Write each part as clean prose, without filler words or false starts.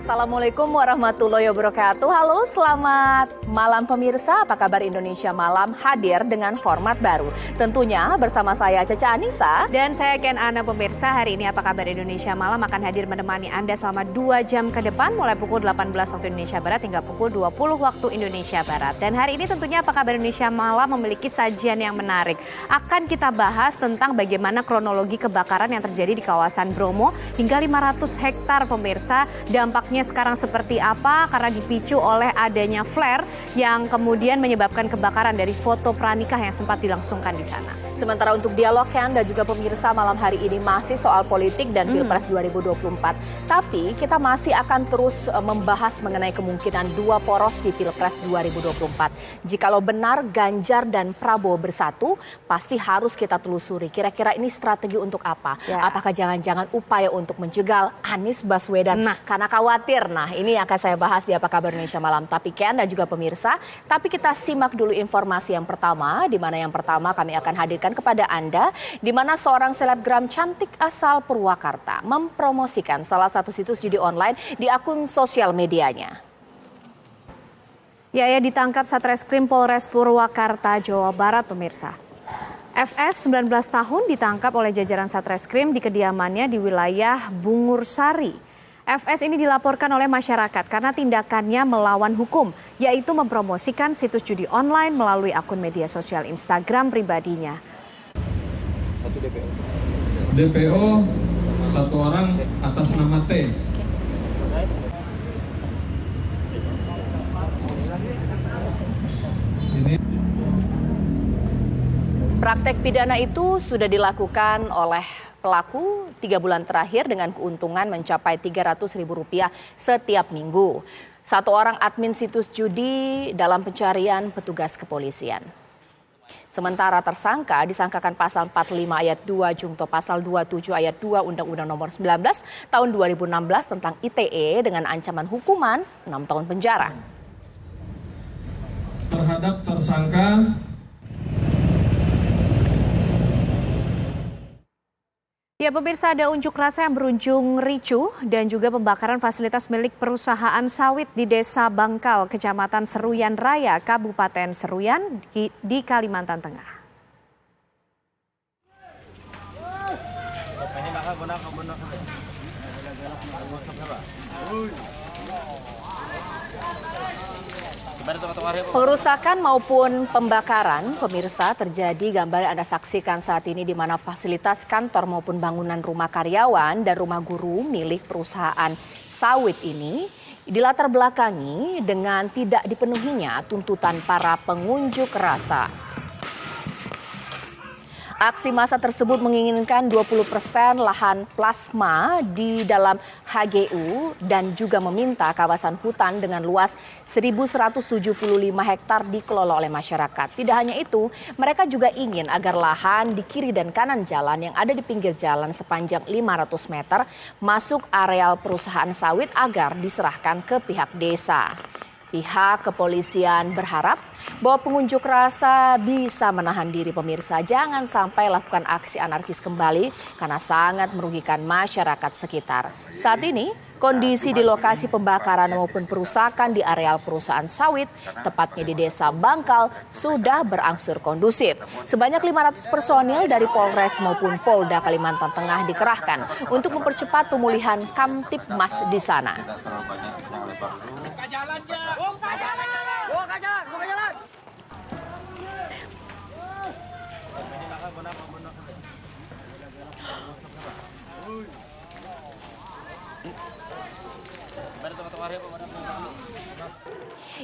Assalamualaikum warahmatullahi wabarakatuh. Halo, selamat malam pemirsa. Apa kabar? Indonesia Malam hadir dengan format baru. Tentunya bersama saya Caca Anissa. Dan saya Ken Ana. Pemirsa, hari ini Apa Kabar Indonesia Malam akan hadir menemani Anda selama 2 jam ke depan. Mulai pukul 18 waktu Indonesia Barat hingga pukul 20 waktu Indonesia Barat. Dan hari ini tentunya Apa Kabar Indonesia Malam memiliki sajian yang menarik. Akan kita bahas tentang bagaimana kronologi kebakaran yang terjadi di kawasan Bromo hingga 500 hektar pemirsa. Dampaknya sekarang seperti apa karena dipicu oleh adanya flare yang kemudian menyebabkan kebakaran dari foto pranikah yang sempat dilangsungkan di sana. Sementara untuk dialog Ken dan juga pemirsa malam hari ini masih soal politik dan Pilpres 2024. Tapi kita masih akan terus membahas mengenai kemungkinan dua poros di Pilpres 2024. Jikalau benar Ganjar dan Prabowo bersatu, pasti harus kita telusuri. Kira-kira ini strategi untuk apa? Ya. Apakah jangan-jangan upaya untuk menjegal Anies Baswedan? Karena khawatir. Nah, ini akan saya bahas di Apa Kabar Indonesia Malam. Tapi Ken dan juga pemirsa, tapi kita simak dulu informasi yang pertama, di mana yang pertama kami akan hadirkan kepada Anda, di mana seorang selebgram cantik asal Purwakarta mempromosikan salah satu situs judi online di akun sosial medianya. Ya, ditangkap Satreskrim Polres Purwakarta, Jawa Barat, pemirsa. FS 19 tahun ditangkap oleh jajaran Satreskrim di kediamannya di wilayah Bungursari. FS ini dilaporkan oleh masyarakat karena tindakannya melawan hukum, yaitu mempromosikan situs judi online melalui akun media sosial Instagram pribadinya. DPO 1 orang atas nama T. Praktek pidana itu sudah dilakukan oleh pelaku 3 bulan terakhir dengan keuntungan mencapai Rp300.000 setiap minggu. 1 orang admin situs judi dalam pencarian petugas kepolisian. Sementara tersangka disangkakan pasal 45 ayat 2 Jungto pasal 27 ayat 2 Undang-Undang Nomor 19 tahun 2016 tentang ITE dengan ancaman hukuman 6 tahun penjara. Terhadap tersangka Ya, pemirsa, ada unjuk rasa yang berujung ricuh dan juga pembakaran fasilitas milik perusahaan sawit di Desa Bangkal, Kecamatan Seruyan Raya, Kabupaten Seruyan di Kalimantan Tengah. Pengerusakan maupun pembakaran, pemirsa, terjadi gambar yang Anda saksikan saat ini di mana fasilitas kantor maupun bangunan rumah karyawan dan rumah guru milik perusahaan sawit ini dilatar belakangi dengan tidak dipenuhinya tuntutan para pengunjuk rasa. Aksi massa tersebut menginginkan 20% lahan plasma di dalam HGU dan juga meminta kawasan hutan dengan luas 1.175 hektar dikelola oleh masyarakat. Tidak hanya itu, mereka juga ingin agar lahan di kiri dan kanan jalan yang ada di pinggir jalan sepanjang 500 meter masuk areal perusahaan sawit agar diserahkan ke pihak desa. Pihak kepolisian berharap bahwa pengunjuk rasa bisa menahan diri, pemirsa. Jangan sampai lakukan aksi anarkis kembali karena sangat merugikan masyarakat sekitar. Saat ini kondisi di lokasi pembakaran maupun perusakan di areal perusahaan sawit, tepatnya di Desa Bangkal, sudah berangsur kondusif. Sebanyak 500 personil dari Polres maupun Polda Kalimantan Tengah dikerahkan untuk mempercepat pemulihan Kamtipmas di sana.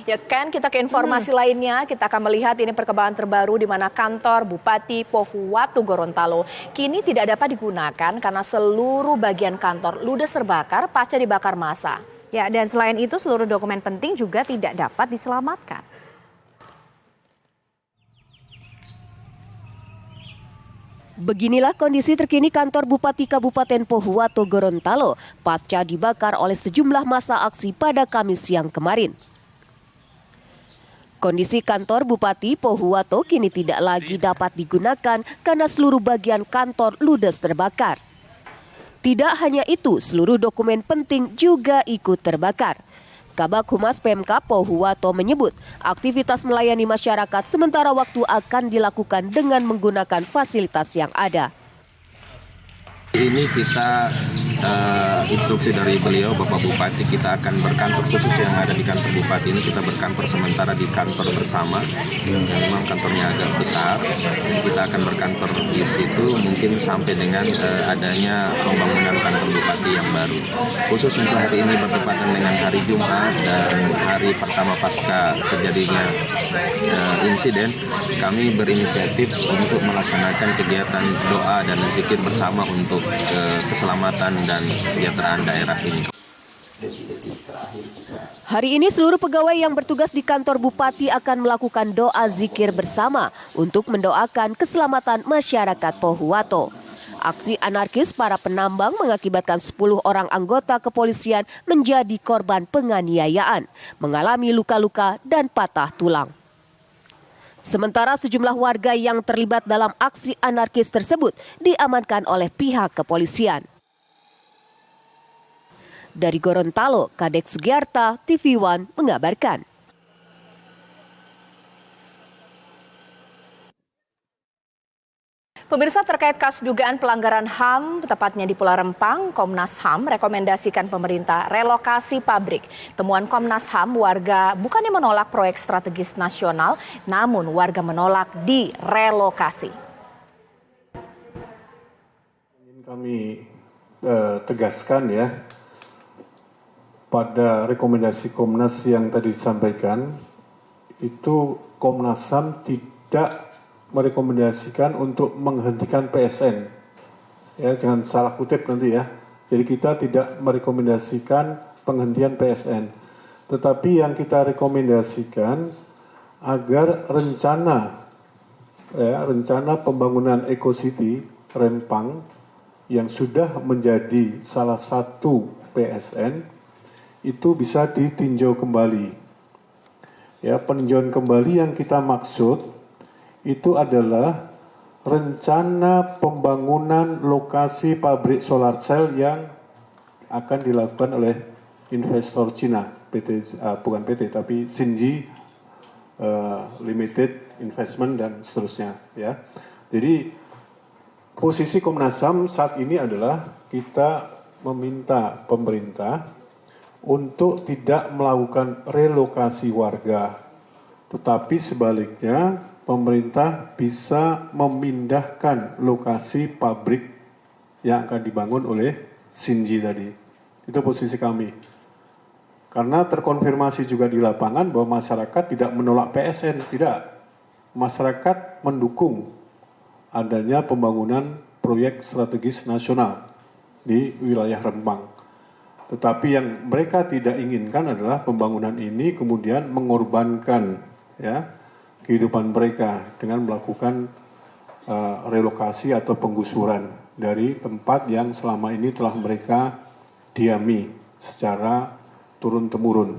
Ya kan, kita ke informasi lainnya. Kita akan melihat ini perkembangan terbaru di mana kantor Bupati Pohuwatu Gorontalo kini tidak dapat digunakan karena seluruh bagian kantor ludes terbakar pasca dibakar massa. Ya, dan selain itu seluruh dokumen penting juga tidak dapat diselamatkan. Beginilah kondisi terkini kantor Bupati Kabupaten Pohuwatu Gorontalo pasca dibakar oleh sejumlah massa aksi pada Kamis siang kemarin. Kondisi kantor Bupati Pohuwatu kini tidak lagi dapat digunakan karena seluruh bagian kantor ludes terbakar. Tidak hanya itu, seluruh dokumen penting juga ikut terbakar. Kabag Humas Pemkab Pohuwato menyebut aktivitas melayani masyarakat sementara waktu akan dilakukan dengan menggunakan fasilitas yang ada. Ini kita instruksi dari beliau Bapak Bupati, kita akan berkantor khusus yang ada di kantor Bupati ini, kita berkantor sementara di kantor bersama yang memang kantornya agak besar. Jadi kita akan berkantor di situ mungkin sampai dengan adanya pembangunan kantor Bupati yang baru. Khusus untuk hari ini bertepatan dengan hari Jumat dan hari pertama pasca terjadinya insiden, kami berinisiatif untuk melaksanakan kegiatan doa dan zikir bersama untuk keselamatan dan kesejahteraan daerah ini. Hari ini seluruh pegawai yang bertugas di kantor Bupati akan melakukan doa zikir bersama untuk mendoakan keselamatan masyarakat Pohuwato. Aksi anarkis para penambang mengakibatkan 10 orang anggota kepolisian menjadi korban penganiayaan, mengalami luka-luka dan patah tulang. Sementara sejumlah warga yang terlibat dalam aksi anarkis tersebut diamankan oleh pihak kepolisian. Dari Gorontalo, Kadek Sugiarta, TV One mengabarkan. Pemirsa, terkait kasus dugaan pelanggaran HAM, tepatnya di Pulau Rempang, Komnas HAM rekomendasikan pemerintah relokasi pabrik. Temuan Komnas HAM, warga bukannya menolak proyek strategis nasional, namun warga menolak direlokasi. Ingin kami tegaskan ya, pada rekomendasi Komnas yang tadi disampaikan, itu Komnas HAM tidak merekomendasikan untuk menghentikan PSN. Ya, jangan salah kutip nanti ya. Jadi kita tidak merekomendasikan penghentian PSN. Tetapi yang kita rekomendasikan agar rencana pembangunan Eco City Rempang yang sudah menjadi salah satu PSN itu bisa ditinjau kembali. Ya, peninjauan kembali yang kita maksud itu adalah rencana pembangunan lokasi pabrik solar cell yang akan dilakukan oleh investor Cina, bukan PT tapi Xinji Limited Investment dan seterusnya. Ya, jadi posisi Komnas HAM saat ini adalah kita meminta pemerintah untuk tidak melakukan relokasi warga, tetapi sebaliknya pemerintah bisa memindahkan lokasi pabrik yang akan dibangun oleh Xinji tadi. Itu posisi kami. Karena terkonfirmasi juga di lapangan bahwa masyarakat tidak menolak PSN, tidak. Masyarakat mendukung adanya pembangunan proyek strategis nasional di wilayah Rempang. Tetapi yang mereka tidak inginkan adalah pembangunan ini kemudian mengorbankan ya kehidupan mereka dengan melakukan relokasi atau penggusuran dari tempat yang selama ini telah mereka diami secara turun-temurun.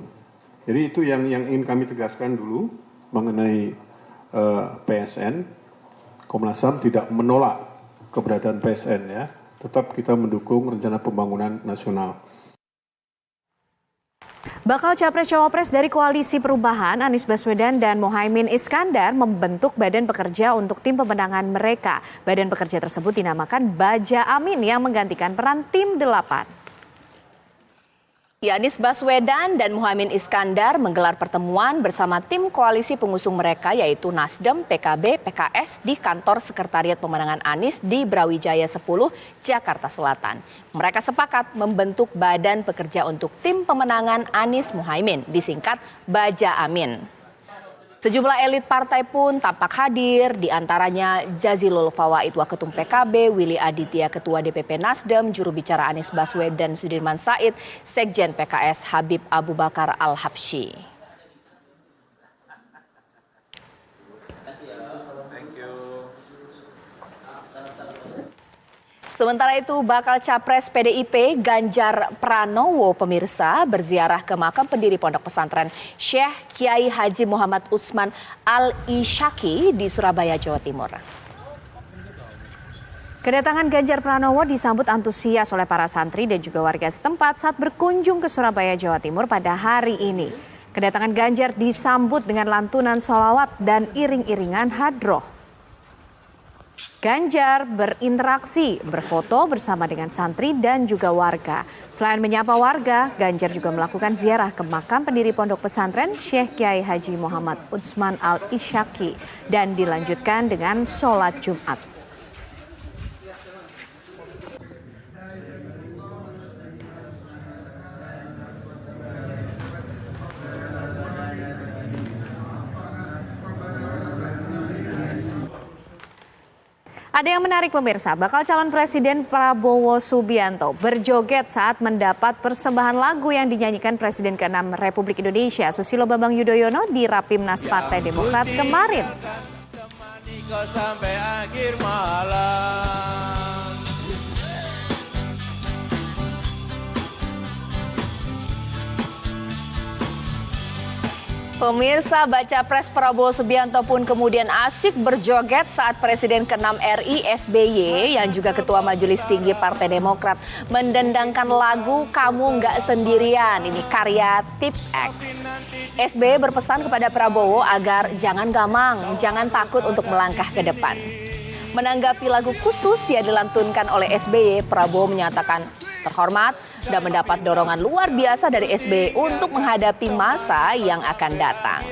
Jadi itu yang ingin kami tegaskan dulu mengenai PSN. Komnas HAM tidak menolak keberadaan PSN ya, tetap kita mendukung rencana pembangunan nasional. Bakal Capres-Cawapres dari Koalisi Perubahan, Anies Baswedan dan Muhaimin Iskandar membentuk badan pekerja untuk tim pemenangan mereka. Badan pekerja tersebut dinamakan Baja Amin yang menggantikan peran tim 8. Anies Baswedan dan Muhaimin Iskandar menggelar pertemuan bersama tim koalisi pengusung mereka yaitu Nasdem, PKB, PKS di kantor Sekretariat Pemenangan Anies di Brawijaya 10, Jakarta Selatan. Mereka sepakat membentuk badan pekerja untuk tim pemenangan Anies Muhaimin, disingkat Baja Amin. Sejumlah elit partai pun tampak hadir, diantaranya Jazilul Fawait Waketum PKB, Willy Aditya Ketua DPP Nasdem, juru bicara Anies Baswedan Sudirman Said, Sekjen PKS Habib Abu Bakar Al-Habsyi. Sementara itu, bakal Capres PDIP Ganjar Pranowo pemirsa berziarah ke makam pendiri Pondok Pesantren Syekh Kiai Haji Muhammad Utsman Al-Isyaki di Surabaya, Jawa Timur. Kedatangan Ganjar Pranowo disambut antusias oleh para santri dan juga warga setempat saat berkunjung ke Surabaya, Jawa Timur pada hari ini. Kedatangan Ganjar disambut dengan lantunan sholawat dan iring-iringan hadroh. Ganjar berinteraksi, berfoto bersama dengan santri dan juga warga. Selain menyapa warga, Ganjar juga melakukan ziarah ke makam pendiri Pondok Pesantren Syekh Kiai Haji Muhammad Utsman Al-Isyaki dan dilanjutkan dengan sholat Jumat. Ada yang menarik pemirsa, bakal calon Presiden Prabowo Subianto berjoget saat mendapat persembahan lagu yang dinyanyikan Presiden ke-6 Republik Indonesia Susilo Bambang Yudhoyono di Rapimnas Partai Demokrat kemarin. Pemirsa, baca pres Prabowo Subianto pun kemudian asyik berjoget saat Presiden ke-6 RI SBY yang juga Ketua Majelis Tinggi Partai Demokrat mendendangkan lagu Kamu Nggak Sendirian. Ini karya Tip X. SBY berpesan kepada Prabowo agar jangan gamang, jangan takut untuk melangkah ke depan. Menanggapi lagu khusus yang dilantunkan oleh SBY, Prabowo menyatakan terhormat dan mendapat dorongan luar biasa dari SBY untuk menghadapi masa yang akan datang.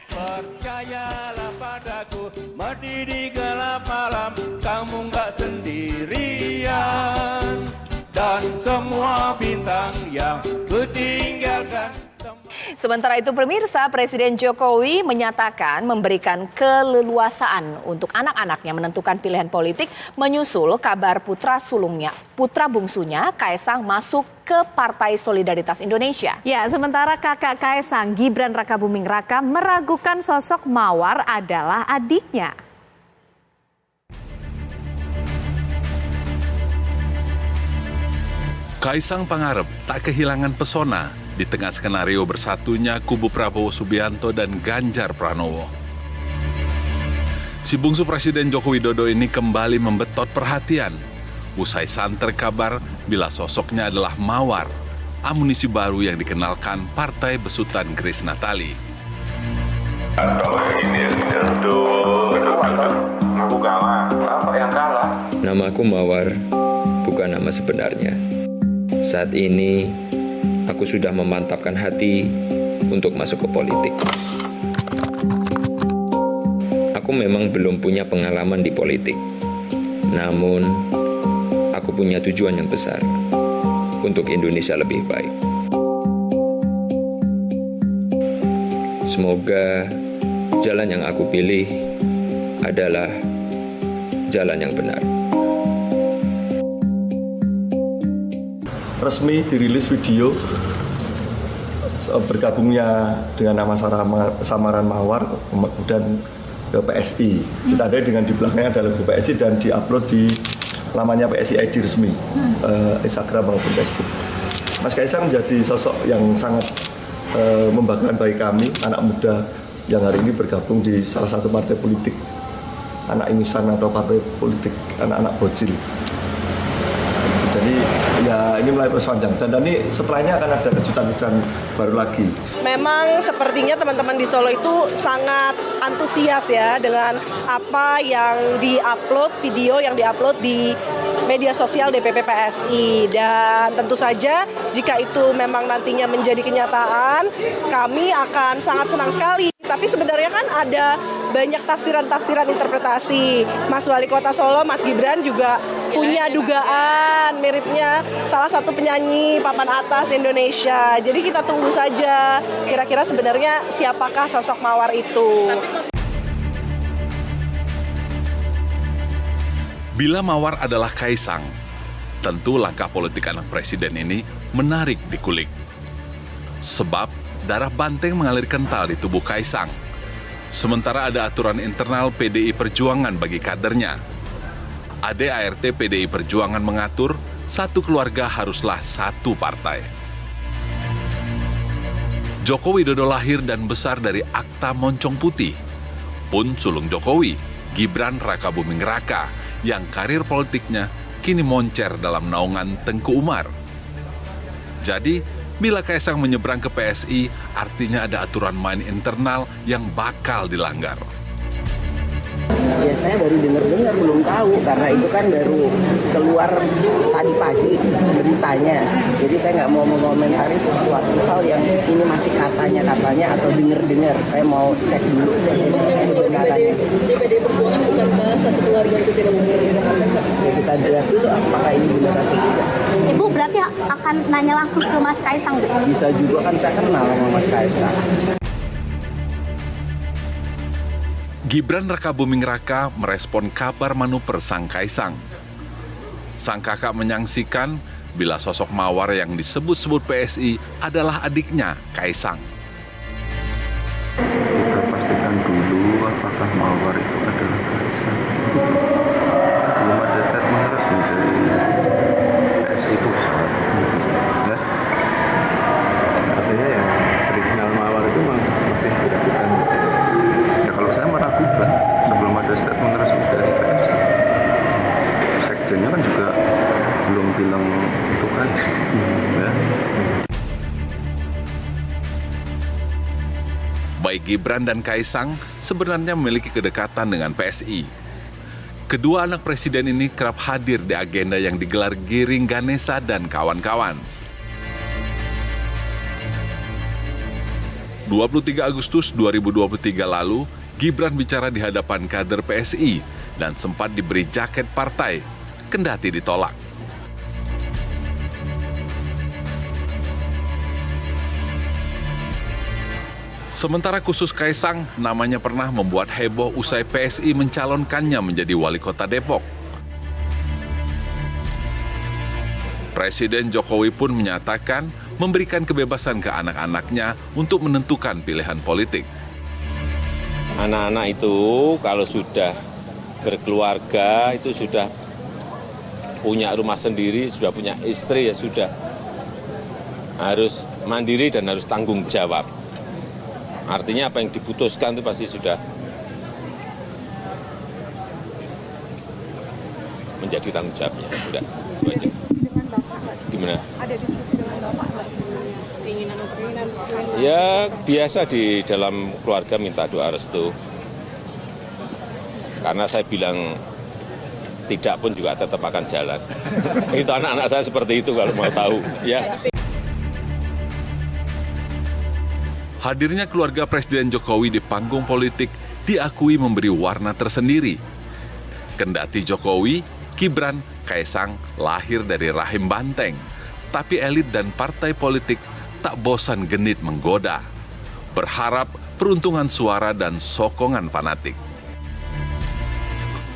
Percayalah padaku, mati di gelap malam, kamu nggak sendirian, dan semua bintang yang kutinggalkan. Sementara itu pemirsa, Presiden Jokowi menyatakan memberikan keleluasaan untuk anak-anaknya menentukan pilihan politik menyusul kabar putra bungsunya Kaisang masuk ke Partai Solidaritas Indonesia. Ya, sementara kakak Kaisang, Gibran Rakabuming Raka, meragukan sosok Mawar adalah adiknya. Kaisang Pangarep tak kehilangan pesona di tengah skenario bersatunya kubu Prabowo Subianto dan Ganjar Pranowo. Si bungsu Presiden Joko Widodo ini kembali membetot perhatian usai santer kabar bila sosoknya adalah Mawar, amunisi baru yang dikenalkan Partai Besutan Grace Natali. Aku kalah. Apa yang kalah? Namaku Mawar, bukan nama sebenarnya. Saat ini aku sudah memantapkan hati untuk masuk ke politik. Aku memang belum punya pengalaman di politik. Namun, aku punya tujuan yang besar untuk Indonesia lebih baik. Semoga jalan yang aku pilih adalah jalan yang benar. Resmi dirilis video bergabungnya dengan nama samaran Mawar dan ke PSI. Kita ada dengan di belakangnya ada logo PSI dan diupload di lamanya PSI ID resmi, Instagram maupun Facebook. Mas Kaisang menjadi sosok yang sangat membanggakan bagi kami, anak muda yang hari ini bergabung di salah satu partai politik, anak ingusan atau partai politik anak-anak bocil. Jadi ya ini mulai proses panjang dan ini setelah ini akan ada kejutan-kejutan baru lagi. Memang sepertinya teman-teman di Solo itu sangat antusias ya dengan apa yang diupload, video yang diupload di media sosial DPP PSI. Dan tentu saja jika itu memang nantinya menjadi kenyataan, kami akan sangat senang sekali. Tapi sebenarnya kan ada banyak tafsiran-tafsiran interpretasi. Mas Wali Kota Solo, Mas Gibran juga punya dugaan miripnya salah satu penyanyi papan atas Indonesia. Jadi kita tunggu saja kira-kira sebenarnya siapakah sosok Mawar itu. Bila Mawar adalah Kaisang, tentu langkah politik anak presiden ini menarik dikulik. Sebab darah banteng mengalir kental di tubuh Kaisang. Sementara ada aturan internal PDI Perjuangan bagi kadernya. ADART PDI Perjuangan mengatur satu keluarga haruslah satu partai. Joko Widodo lahir dan besar dari Akta Moncong Putih. Pun sulung Jokowi Gibran Rakabuming Raka, yang karir politiknya kini moncer dalam naungan Tengku Umar. Jadi, bila Kaisang menyeberang ke PSI, artinya ada aturan main internal yang bakal dilanggar. Ya saya baru dengar-dengar, belum tahu karena itu kan baru keluar tadi pagi beritanya. Jadi saya nggak mau mengomentari sesuatu hal yang ini masih katanya atau dengar-dengar. Saya mau cek dulu kebenarannya. DPD Perjuangan bukan satu keluarga itu tidak mengirimkan. Ya, kita lihat dulu apakah ini benar atau tidak. Ibu berarti akan nanya langsung ke Mas Kaisang, Bu? Bisa juga kan saya kenal sama Mas Kaisang. Gibran Rakabuming Raka merespon kabar manuver sang Kaisang. Sang kakak menyangsikan bila sosok Mawar yang disebut-sebut PSI adalah adiknya Kaisang. Kita pastikan dulu apakah Mawar itu adalah Kaisang. Belum ada statement resmi dari PSI pusat. Ya. Artinya yang original Mawar itu masih diragukan. Ya kalau saya meragukan sebelum ada statement resmi dari PSI. Sekjennya kan juga belum bilang untuk Kaisang. Ya. Baik Gibran dan Kaisang sebenarnya memiliki kedekatan dengan PSI. Kedua anak presiden ini kerap hadir di agenda yang digelar Giring Ganesa dan kawan-kawan. 23 Agustus 2023 lalu, Gibran bicara di hadapan kader PSI dan sempat diberi jaket partai, kendati ditolak. Sementara khusus Kaisang, namanya pernah membuat heboh usai PSI mencalonkannya menjadi wali kota Depok. Presiden Jokowi pun menyatakan memberikan kebebasan ke anak-anaknya untuk menentukan pilihan politik. Anak-anak itu kalau sudah berkeluarga, itu sudah punya rumah sendiri, sudah punya istri, ya sudah harus mandiri dan harus tanggung jawab. Artinya apa yang diputuskan itu pasti sudah menjadi tanggung jawabnya. Udah, itu aja. Gimana? Ada diskusi dengan Bapak nggak sebenarnya? Keinginan untuk Ya biasa di dalam keluarga minta doa restu. Karena saya bilang tidak pun juga tetap akan jalan. Itu anak-anak saya seperti itu kalau mau tahu. Ya. Hadirnya keluarga Presiden Jokowi di panggung politik diakui memberi warna tersendiri. Kendati Jokowi, Gibran, Kaisang lahir dari rahim banteng, tapi elit dan partai politik tak bosan genit menggoda, berharap peruntungan suara dan sokongan fanatik.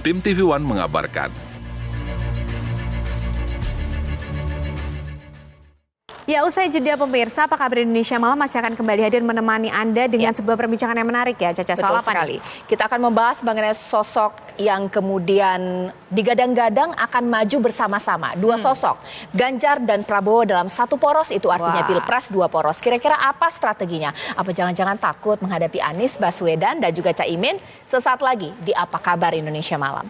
Tim TV One mengabarkan. Ya, usai jeda pemirsa, apa kabar Indonesia Malam masih akan kembali hadir menemani Anda dengan sebuah perbincangan yang menarik ya, Caca. Soal apa sekali. Kita akan membahas mengenai sosok yang kemudian digadang-gadang akan maju bersama-sama. Dua sosok, Ganjar dan Prabowo dalam satu poros, itu artinya Pilpres dua poros. Kira-kira apa strateginya? Apa jangan-jangan takut menghadapi Anies Baswedan dan juga Caimin? Sesaat lagi di Apa Kabar Indonesia Malam.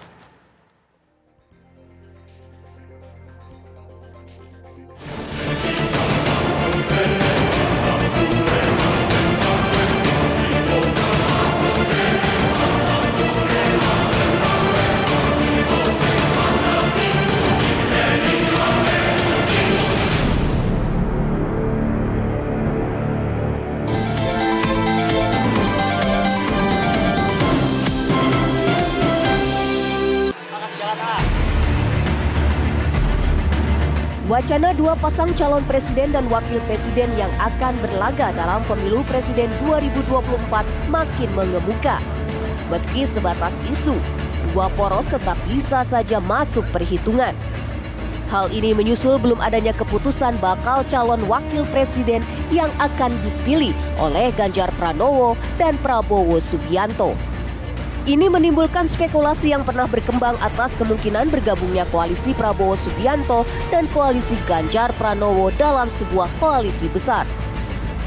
Wacana dua pasang calon presiden dan wakil presiden yang akan berlaga dalam pemilu presiden 2024 makin mengemuka. Meski sebatas isu, dua poros tetap bisa saja masuk perhitungan. Hal ini menyusul belum adanya keputusan bakal calon wakil presiden yang akan dipilih oleh Ganjar Pranowo dan Prabowo Subianto. Ini menimbulkan spekulasi yang pernah berkembang atas kemungkinan bergabungnya koalisi Prabowo Subianto dan koalisi Ganjar Pranowo dalam sebuah koalisi besar.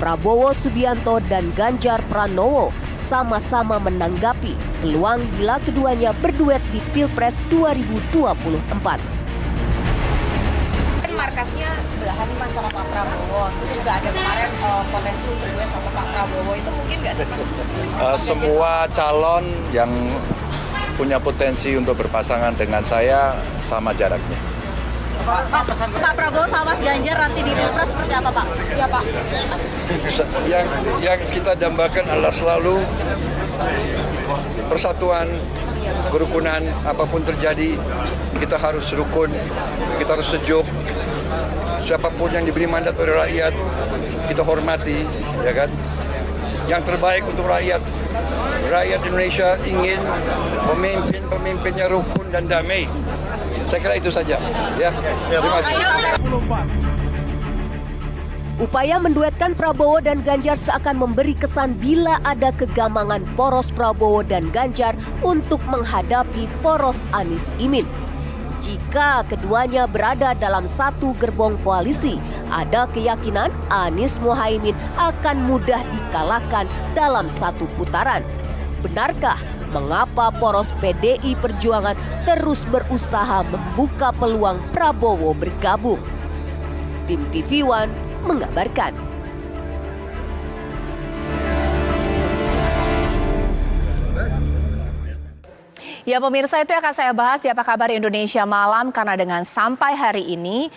Prabowo Subianto dan Ganjar Pranowo sama-sama menanggapi peluang bila keduanya berduet di Pilpres 2024. Markasnya sebelahan Mas sama Pak Prabowo, terus juga ada kemarin potensi untuk duet sama Pak Prabowo, itu mungkin nggak sih Mas? Semua calon yang punya potensi untuk berpasangan dengan saya sama jaraknya. Pak Prabowo sama Mas Ganjar nanti di Pilpres seperti apa Pak? Ya Pak. Yang kita dambakan adalah selalu persatuan, kerukunan. Apapun terjadi kita harus rukun, kita harus sejuk. Siapapun yang diberi mandat oleh rakyat kita hormati, ya kan? Yang terbaik untuk rakyat. Rakyat Indonesia ingin pemimpinnya rukun dan damai. Saya kira itu saja. Ya. Terima kasih. Upaya menduetkan Prabowo dan Ganjar seakan memberi kesan bila ada kegamangan poros Prabowo dan Ganjar untuk menghadapi poros Anies Imin. Jika keduanya berada dalam satu gerbong koalisi, ada keyakinan Anies Mohaimin akan mudah dikalahkan dalam satu putaran. Benarkah mengapa poros PDI Perjuangan terus berusaha membuka peluang Prabowo bergabung? Tim TV One mengabarkan. Ya pemirsa, itu akan saya bahas di Apa Kabar Indonesia Malam, karena dengan sampai hari ini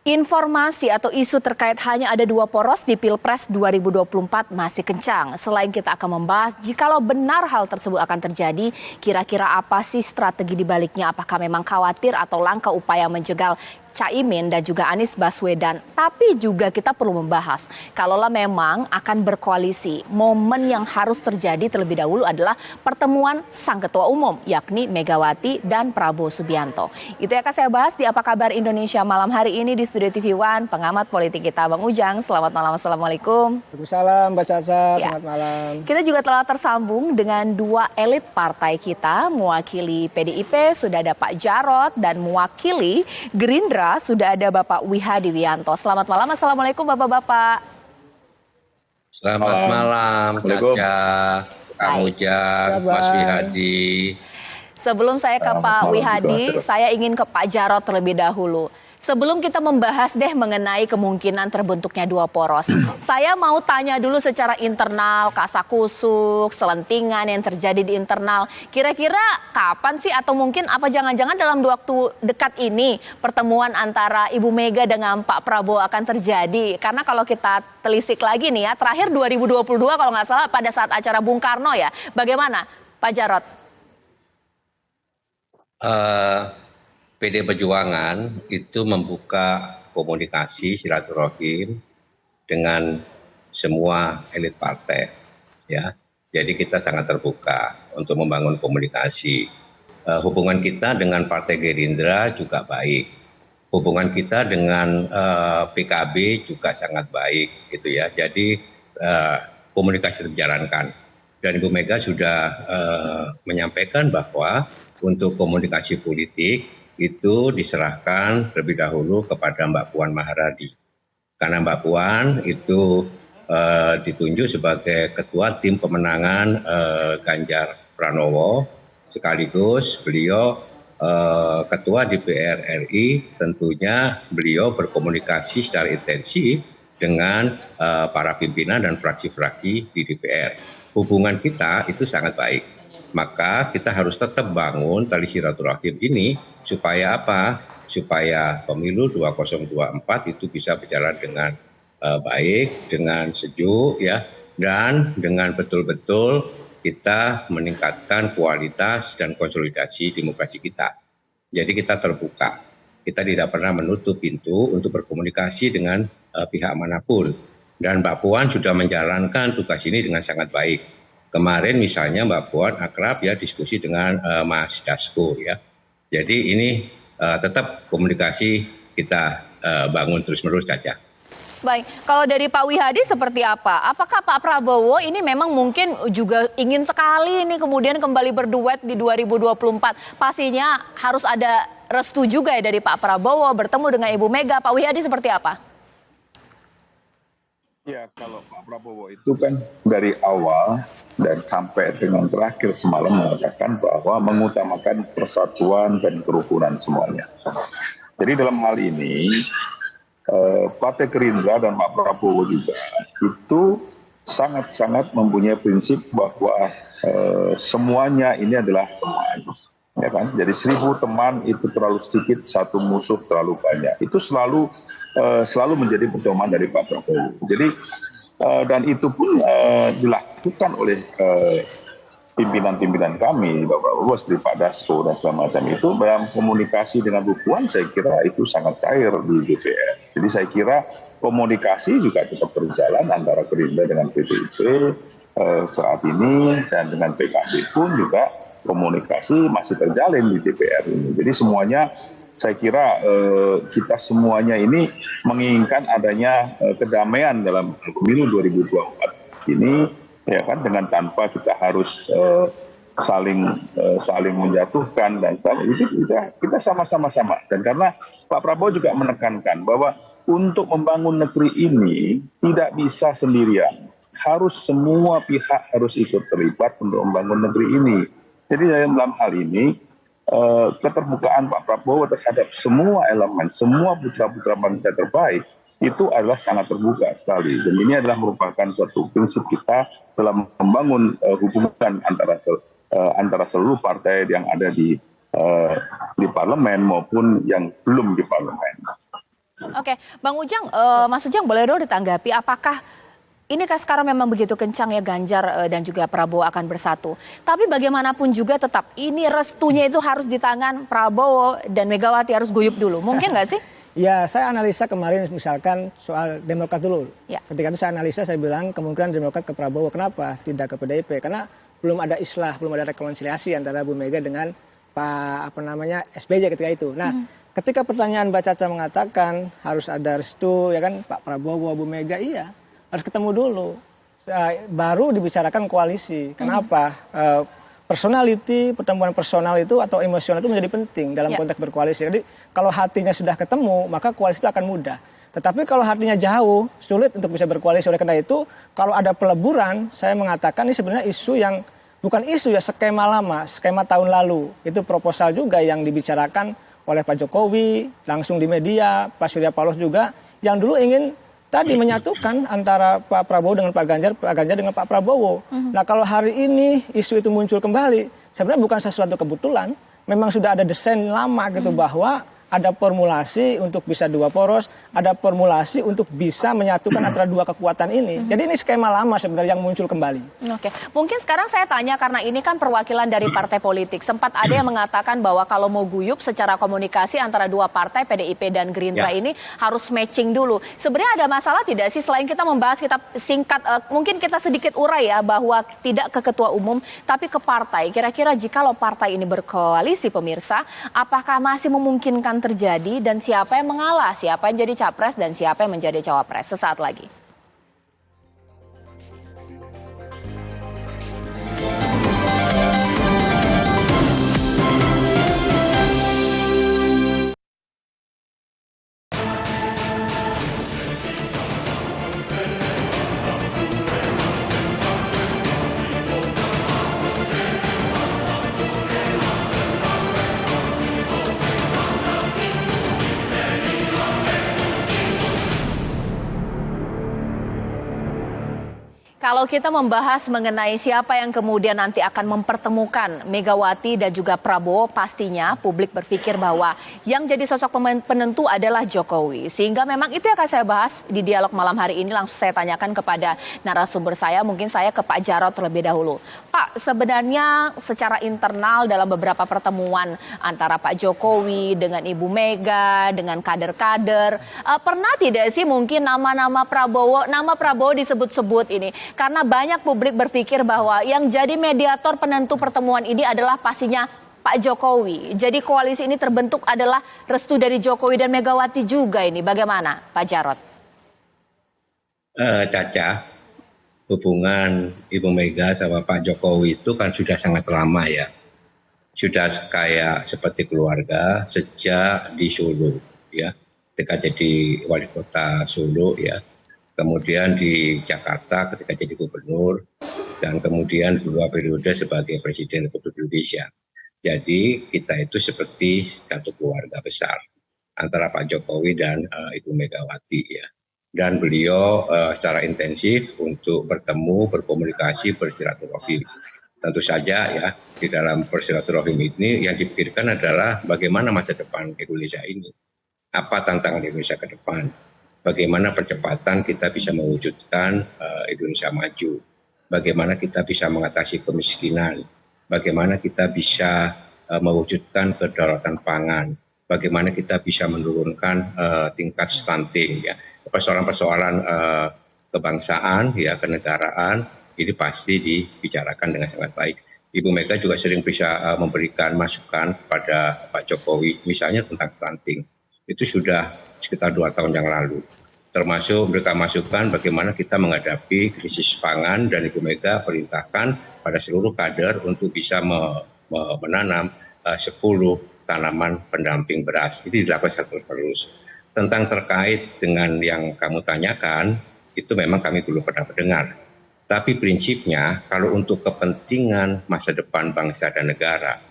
informasi atau isu terkait hanya ada dua poros di Pilpres 2024 masih kencang. Selain kita akan membahas jikalau benar hal tersebut akan terjadi, kira-kira apa sih strategi di baliknya? Apakah memang khawatir atau langkah upaya menjegal Caimin dan juga Anies Baswedan? Tapi juga kita perlu membahas, kalaulah memang akan berkoalisi, momen yang harus terjadi terlebih dahulu adalah pertemuan sang ketua umum, yakni Megawati dan Prabowo Subianto. Itu yang akan saya bahas di Apa Kabar Indonesia Malam hari ini di Studio TV One, pengamat politik kita Bang Ujang. Selamat malam, Assalamualaikum. Waalaikumsalam, Mbak Caca, Ya. selamat malam. Kita juga telah tersambung dengan dua elit partai kita, mewakili PDIP sudah ada Pak Jarod dan mewakili Gerindra sudah ada Bapak Wihadi Wianto. Selamat malam, Assalamualaikum Bapak-Bapak. Selamat malam, Caca, Kang Ujang, Mas Wihadi. Sebelum saya ke Pak Wihadi, saya ingin ke Pak Jarod terlebih dahulu. Sebelum kita membahas mengenai kemungkinan terbentuknya dua poros, saya mau tanya dulu secara internal, kasakusuk, selentingan yang terjadi di internal. Kira-kira kapan sih, atau mungkin apa jangan-jangan dalam waktu dekat ini pertemuan antara Ibu Mega dengan Pak Prabowo akan terjadi? Karena kalau kita telisik lagi nih ya, terakhir 2022 kalau nggak salah pada saat acara Bung Karno ya. Bagaimana Pak Jarod? PD Perjuangan itu membuka komunikasi silaturahim dengan semua elit partai, ya. Jadi kita sangat terbuka untuk membangun komunikasi. Hubungan kita dengan Partai Gerindra juga baik. Hubungan kita dengan PKB juga sangat baik, gitu ya. Jadi komunikasi terjalankan. Dan Ibu Mega sudah menyampaikan bahwa untuk komunikasi politik itu diserahkan terlebih dahulu kepada Mbak Puan Maharani. Karena Mbak Puan itu ditunjuk sebagai ketua tim pemenangan Ganjar Pranowo, sekaligus beliau ketua DPR RI, tentunya beliau berkomunikasi secara intensif dengan para pimpinan dan fraksi-fraksi di DPR. Hubungan kita itu sangat baik. Maka kita harus tetap bangun tali silaturahim ini supaya apa? Supaya pemilu 2024 itu bisa berjalan dengan baik, dengan sejuk, ya, dan dengan betul-betul kita meningkatkan kualitas dan konsolidasi demokrasi kita. Jadi kita terbuka, kita tidak pernah menutup pintu untuk berkomunikasi dengan pihak manapun. Dan Mbak Puan sudah menjalankan tugas ini dengan sangat baik. Kemarin misalnya Mbak Puan akrab ya diskusi dengan Mas Dasko ya. Jadi ini tetap komunikasi kita bangun terus-menerus, Caca. Baik, kalau dari Pak Wihadi seperti apa? Apakah Pak Prabowo ini memang mungkin juga ingin sekali ini kemudian kembali berduet di 2024? Pastinya harus ada restu juga ya dari Pak Prabowo bertemu dengan Ibu Mega. Pak Wihadi seperti apa? Ya, kalau Pak Prabowo itu kan dari awal dan sampai dengan terakhir semalam mengatakan bahwa mengutamakan persatuan dan kerukunan semuanya. Jadi dalam hal ini, Partai Gerindra dan Pak Prabowo juga itu sangat-sangat mempunyai prinsip bahwa semuanya ini adalah teman. Ya kan? Jadi 1000 teman itu terlalu sedikit, 1 musuh terlalu banyak. Itu selalu menjadi pedoman dari Pak Prabowo. Jadi dan itu pun dilakukan oleh pimpinan-pimpinan kami, Bapak Prabowo, seperti Pak Dasko dan segala macam itu dalam komunikasi dengan Bu Puan, saya kira itu sangat cair di DPR. Jadi saya kira komunikasi juga tetap berjalan antara Gerindra dengan PDIP saat ini, dan dengan PKB pun juga komunikasi masih terjalin di DPR ini. Jadi semuanya saya kira kita semuanya ini menginginkan adanya kedamaian dalam pemilu 2024 ini, ya kan, dengan tanpa kita harus saling menjatuhkan dan sebagainya. Itu kita sama-sama. Dan karena Pak Prabowo juga menekankan bahwa untuk membangun negeri ini tidak bisa sendirian, harus semua pihak harus ikut terlibat untuk membangun negeri ini. Jadi dalam hal ini keterbukaan Pak Prabowo terhadap semua elemen, semua putra-putra bangsa terbaik itu adalah sangat terbuka sekali. Dan ini adalah merupakan suatu prinsip kita dalam membangun hubungan antara seluruh partai yang ada di parlemen maupun yang belum di parlemen. Oke, Bang Ujang, Mas Ujang boleh dong ditanggapi, apakah ini kan sekarang memang begitu kencang ya Ganjar dan juga Prabowo akan bersatu. Tapi bagaimanapun juga tetap ini restunya itu harus di tangan Prabowo dan Megawati, harus guyup dulu. Mungkin nggak sih? Ya, saya analisa kemarin misalkan soal Demokrat dulu. Ya. Ketika itu saya analisa, saya bilang kemungkinan Demokrat ke Prabowo. Kenapa? Tidak ke PDIP. Karena belum ada islah, belum ada rekonsiliasi antara Bu Mega dengan Pak SBY ketika itu. Nah, ketika pertanyaan Mbak Caca mengatakan harus ada restu, ya kan, Pak Prabowo, Bu Mega, iya. Harus ketemu dulu, baru dibicarakan koalisi. Kenapa? Personality, pertemuan personal itu atau emosional itu menjadi penting dalam konteks berkoalisi. Jadi kalau hatinya sudah ketemu, maka koalisi itu akan mudah. Tetapi kalau hatinya jauh, sulit untuk bisa berkoalisi. Oleh karena itu, kalau ada peleburan, saya mengatakan ini sebenarnya isu yang, bukan isu ya, skema lama, skema tahun lalu. Itu proposal juga yang dibicarakan oleh Pak Jokowi, langsung di media, Pak Surya Paloh juga, yang dulu ingin tadi menyatukan antara Pak Prabowo dengan Pak Ganjar dengan Pak Prabowo. Nah, kalau hari ini isu itu muncul kembali, sebenarnya bukan sesuatu kebetulan, memang sudah ada desain lama gitu bahwa ada formulasi untuk bisa 2 poros, ada formulasi untuk bisa menyatukan antara 2 kekuatan ini. Jadi ini skema lama sebenarnya yang muncul kembali. Oke, mungkin sekarang saya tanya karena ini kan perwakilan dari partai politik. Sempat ada yang mengatakan bahwa kalau mau guyup secara komunikasi antara 2 partai, PDIP dan Gerindra ini harus matching dulu. Sebenarnya ada masalah tidak sih selain kita membahas, kita singkat, mungkin kita sedikit urai ya bahwa tidak ke ketua umum, tapi ke partai. Kira-kira jikalau partai ini berkoalisi, pemirsa, apakah masih memungkinkan terjadi dan siapa yang mengalah, siapa yang jadi capres dan siapa yang menjadi cawapres? Sesaat lagi. Kalau kita membahas mengenai siapa yang kemudian nanti akan mempertemukan Megawati dan juga Prabowo, pastinya publik berpikir bahwa yang jadi sosok penentu adalah Jokowi. Sehingga memang itu yang akan saya bahas di dialog malam hari ini. Langsung saya tanyakan kepada narasumber saya, mungkin saya ke Pak Jarod terlebih dahulu. Pak, sebenarnya secara internal dalam beberapa pertemuan antara Pak Jokowi dengan Ibu Mega, dengan kader-kader, pernah tidak sih mungkin nama Prabowo disebut-sebut ini? Karena banyak publik berpikir bahwa yang jadi mediator penentu pertemuan ini adalah pastinya Pak Jokowi. Jadi koalisi ini terbentuk adalah restu dari Jokowi dan Megawati juga ini. Bagaimana Pak Jarod? Caca, hubungan Ibu Mega sama Pak Jokowi itu kan sudah sangat lama ya. Sudah kayak seperti keluarga sejak di Solo ya. Ketika jadi wali kota Solo ya. kemudian di Jakarta ketika jadi gubernur, dan kemudian 2 periode sebagai Presiden Republik Indonesia. Jadi kita itu seperti satu keluarga besar antara Pak Jokowi dan Ibu Megawati ya. Dan beliau secara intensif untuk bertemu, berkomunikasi, bersilaturahim. Tentu saja ya di dalam bersilaturahim ini yang dipikirkan adalah bagaimana masa depan Indonesia ini. Apa tantangan Indonesia ke depan? Bagaimana percepatan kita bisa mewujudkan Indonesia maju? Bagaimana kita bisa mengatasi kemiskinan? Bagaimana kita bisa mewujudkan kedaulatan pangan? Bagaimana kita bisa menurunkan tingkat stunting ya? Persoalan-persoalan kebangsaan ya, kenegaraan ini pasti dibicarakan dengan sangat baik. Ibu Mega juga sering bisa memberikan masukan kepada Pak Jokowi, misalnya tentang stunting. Itu sudah sekitar 2 tahun yang lalu. Termasuk memberikan masukan bagaimana kita menghadapi krisis pangan, dan Ibu Mega perintahkan pada seluruh kader untuk bisa menanam 10 tanaman pendamping beras. Itu dilakukan terus. Tentang terkait dengan yang kamu tanyakan, itu memang kami belum pernah mendengar. Tapi prinsipnya kalau untuk kepentingan masa depan bangsa dan negara,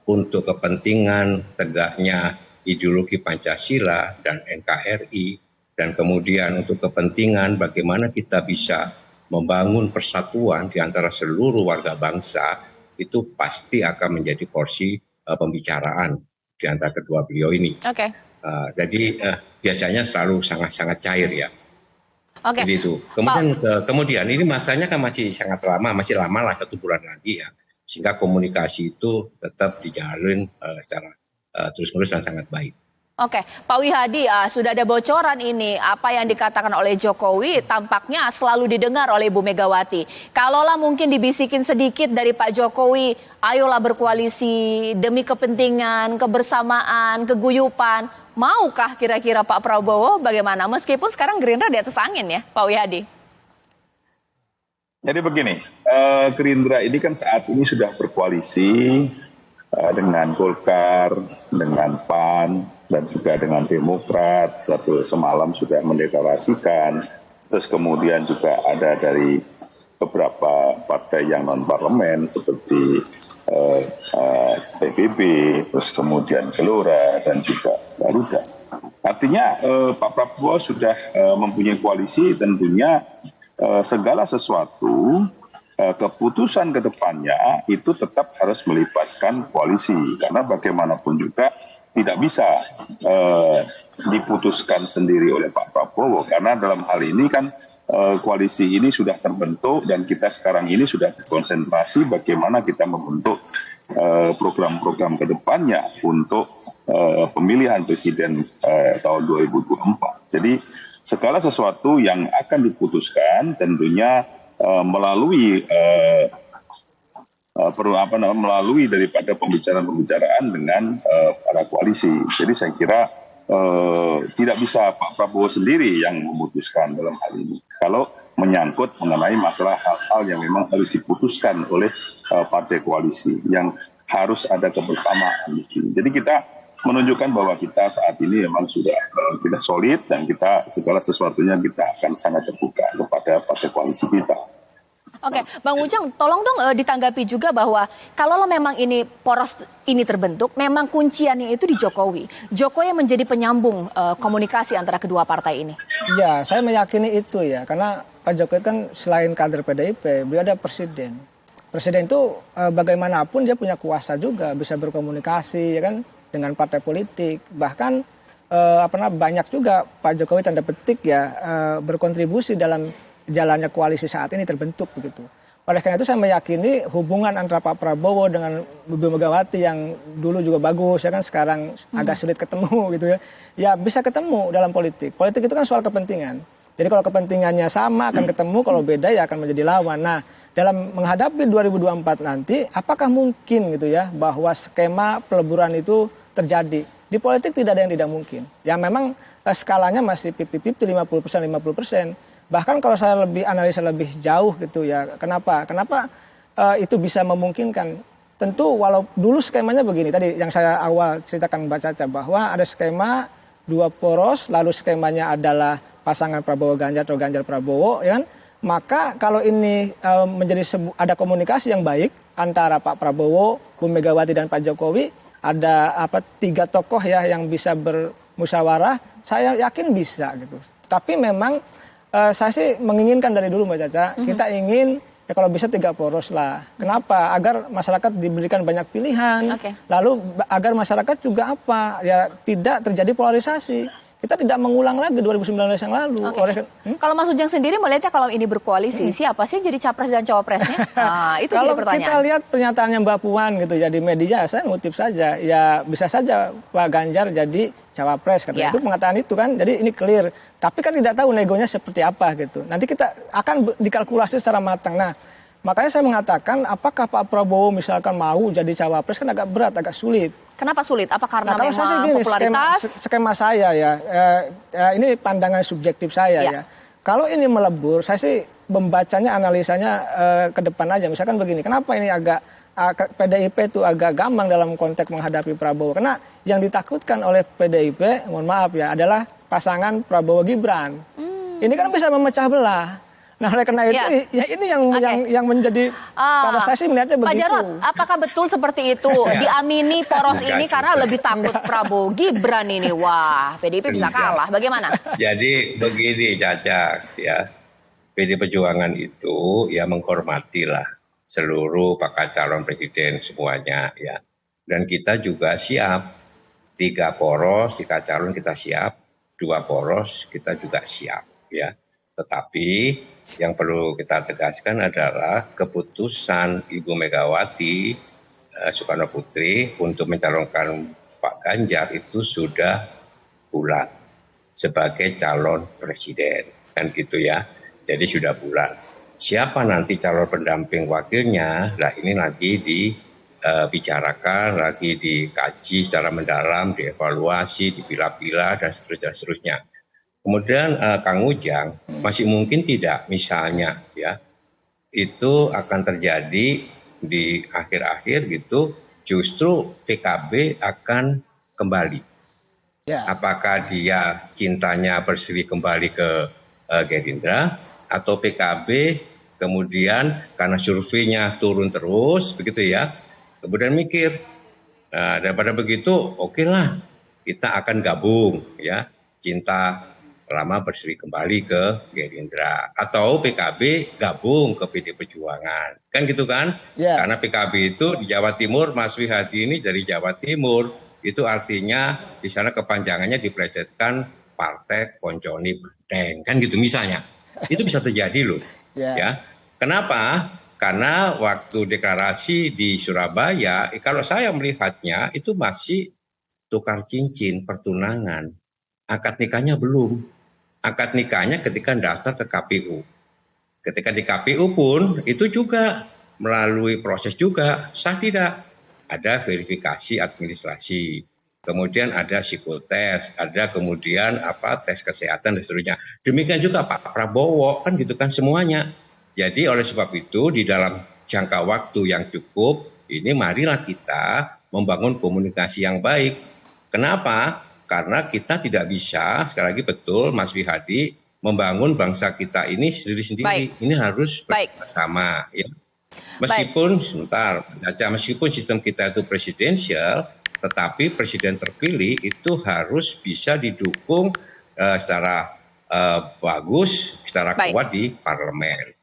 untuk kepentingan tegaknya ideologi Pancasila dan NKRI, dan kemudian untuk kepentingan bagaimana kita bisa membangun persatuan di antara seluruh warga bangsa, itu pasti akan menjadi porsi pembicaraan di antara kedua beliau ini. Jadi biasanya selalu sangat-sangat cair ya. Jadi itu. Kemudian ini masanya kan masih sangat lama, masih lama lah 1 bulan lagi ya. Sehingga komunikasi itu tetap dijalin secara terus-menerus dan sangat baik. Oke, Pak Wihadi, sudah ada bocoran ini, apa yang dikatakan oleh Jokowi tampaknya selalu didengar oleh Ibu Megawati. Kalaulah mungkin dibisikin sedikit dari Pak Jokowi, ayolah berkoalisi demi kepentingan, kebersamaan, keguyupan, maukah kira-kira Pak Prabowo bagaimana? Meskipun sekarang Gerindra di atas angin ya, Pak Wihadi. Jadi begini, Gerindra ini kan saat ini sudah berkoalisi dengan Golkar, dengan PAN, dan juga dengan Demokrat. Semalam sudah mendeklarasikan, terus kemudian juga ada dari beberapa partai yang non-parlemen seperti PBB, terus kemudian Gelora, dan juga Garuda. Artinya Pak Prabowo sudah mempunyai koalisi, tentunya segala sesuatu keputusan ke depannya itu tetap harus melibatkan koalisi, karena bagaimanapun juga tidak bisa diputuskan sendiri oleh Pak Prabowo, karena dalam hal ini kan koalisi ini sudah terbentuk dan kita sekarang ini sudah konsentrasi bagaimana kita membentuk program-program ke depannya untuk pemilihan presiden tahun 2024. Jadi segala sesuatu yang akan diputuskan tentunya melalui melalui daripada pembicaraan-pembicaraan dengan para koalisi. Jadi saya kira tidak bisa Pak Prabowo sendiri yang memutuskan dalam hal ini. Kalau menyangkut mengenai masalah hal-hal yang memang harus diputuskan oleh partai koalisi, yang harus ada kebersamaan di sini. Jadi kita menunjukkan bahwa kita saat ini memang sudah tidak solid, dan kita segala sesuatunya kita akan sangat terbuka kepada partai koalisi kita. Oke, Bang Ujang, tolong dong ditanggapi juga bahwa kalau memang ini poros ini terbentuk, memang kunciannya itu di Jokowi. Jokowi yang menjadi penyambung komunikasi antara kedua partai ini. Ya, saya meyakini itu ya, karena Pak Jokowi kan selain kader PDIP, beliau ada presiden. Presiden itu bagaimanapun dia punya kuasa juga, bisa berkomunikasi ya kan dengan partai politik. Bahkan banyak juga Pak Jokowi tanda petik ya berkontribusi dalam jalannya koalisi saat ini terbentuk begitu. Oleh karena itu saya meyakini hubungan antara Pak Prabowo dengan Ibu Megawati yang dulu juga bagus ya kan, sekarang agak sulit ketemu gitu ya. Ya bisa ketemu dalam politik. Politik itu kan soal kepentingan. Jadi kalau kepentingannya sama akan ketemu, kalau beda ya akan menjadi lawan. Nah, dalam menghadapi 2024 nanti apakah mungkin gitu ya bahwa skema peleburan itu terjadi? Di politik tidak ada yang tidak mungkin. Ya memang skalanya masih 50-50, 50%. Bahkan kalau saya lebih analisa lebih jauh gitu ya, kenapa itu bisa memungkinkan? Tentu walau dulu skemanya begini, tadi yang saya awal ceritakan Mbak Caca, bahwa ada skema 2 poros, lalu skemanya adalah pasangan Prabowo Ganjar atau Ganjar Prabowo, ya kan? Maka kalau ini menjadi ada komunikasi yang baik antara Pak Prabowo, Bu Megawati dan Pak Jokowi, ada 3 tokoh ya yang bisa bermusyawarah, saya yakin bisa gitu. Tapi memang saya sih menginginkan dari dulu Mbak Caca, kita ingin ya kalau bisa 3 poros lah. Kenapa? Agar masyarakat diberikan banyak pilihan, lalu agar masyarakat juga ya tidak terjadi polarisasi. Kita tidak mengulang lagi 2019 yang lalu. Kalau Mas Ujang sendiri melihatnya kalau ini berkoalisi, siapa sih jadi capres dan cawapresnya? Nah, itu kalau jadi pertanyaan. kita lihat pernyataannya Mbak Puan gitu ya di media, saya ngutip saja, ya bisa saja Pak Ganjar jadi cawapres, itu pengataan itu kan, jadi ini clear. Tapi kan tidak tahu negonya seperti apa gitu. Nanti kita akan dikalkulasi secara matang. Nah, makanya saya mengatakan apakah Pak Prabowo misalkan mau jadi cawapres kan agak berat, agak sulit. Kenapa sulit? Apa karena kalau memang saya gini, popularitas? skema saya ya, ini pandangan subjektif saya ya. Kalau ini melebur, saya sih membacanya, analisanya ke depan aja. Misalkan begini, kenapa ini agak PDIP itu agak gampang dalam konteks menghadapi Prabowo? Karena yang ditakutkan oleh PDIP, mohon maaf ya, adalah pasangan Prabowo Gibran. Ini kan bisa memecah belah. Nah, oleh karena itu, ya ini yang menjadi, pada saya sih melihatnya Pak begitu. Jarod, apakah betul seperti itu? Diamini poros ini karena lebih takut Prabowo Gibran ini. Wah, PDIP bisa kalah. Bagaimana? Jadi begini Caca, ya, PD Perjuangan itu ya menghormatilah seluruh bakal calon presiden semuanya, ya. Dan kita juga siap, 3 poros, 3 calon kita siap, 2 poros kita juga siap, ya. Tetapi yang perlu kita tegaskan adalah keputusan Ibu Megawati Soekarno Putri untuk mencalonkan Pak Ganjar itu sudah bulat sebagai calon presiden, kan gitu ya. Jadi sudah bulat. Siapa nanti calon pendamping wakilnya? Nah, ini lagi dibicarakan, lagi dikaji secara mendalam, dievaluasi, dipilah-pilah dan seterusnya. Kemudian Kang Ujang, masih mungkin tidak misalnya ya itu akan terjadi di akhir-akhir gitu, justru PKB akan kembali. Apakah dia cintanya berseri kembali ke Gerindra atau PKB kemudian karena surveinya turun terus begitu ya, kemudian mikir daripada begitu oke lah kita akan gabung ya, cinta lama berseri kembali ke Gerindra atau PKB gabung ke PD Perjuangan, kan gitu kan? Karena PKB itu di Jawa Timur, Mas Wihadi ini dari Jawa Timur, itu artinya di sana kepanjangannya diplesetkan Partai Konconi Benteng, kan gitu misalnya. Itu bisa terjadi loh, ya. Kenapa? Karena waktu deklarasi di Surabaya, kalau saya melihatnya itu masih tukar cincin pertunangan, akad nikahnya belum. Akad nikahnya ketika daftar ke KPU. Ketika di KPU pun itu juga melalui proses juga, sah tidak. Ada verifikasi administrasi, kemudian ada psikotes, ada kemudian tes kesehatan dan seterusnya. Demikian juga Pak Prabowo, kan gitu kan semuanya. Jadi oleh sebab itu di dalam jangka waktu yang cukup, ini marilah kita membangun komunikasi yang baik. Kenapa? Karena kita tidak bisa, sekali lagi betul Mas Wihadi, membangun bangsa kita ini sendiri-sendiri. Ini harus bersama. Ya. Meskipun, meskipun sistem kita itu presidensial, tetapi presiden terpilih itu harus bisa didukung secara bagus, secara kuat di parlemen.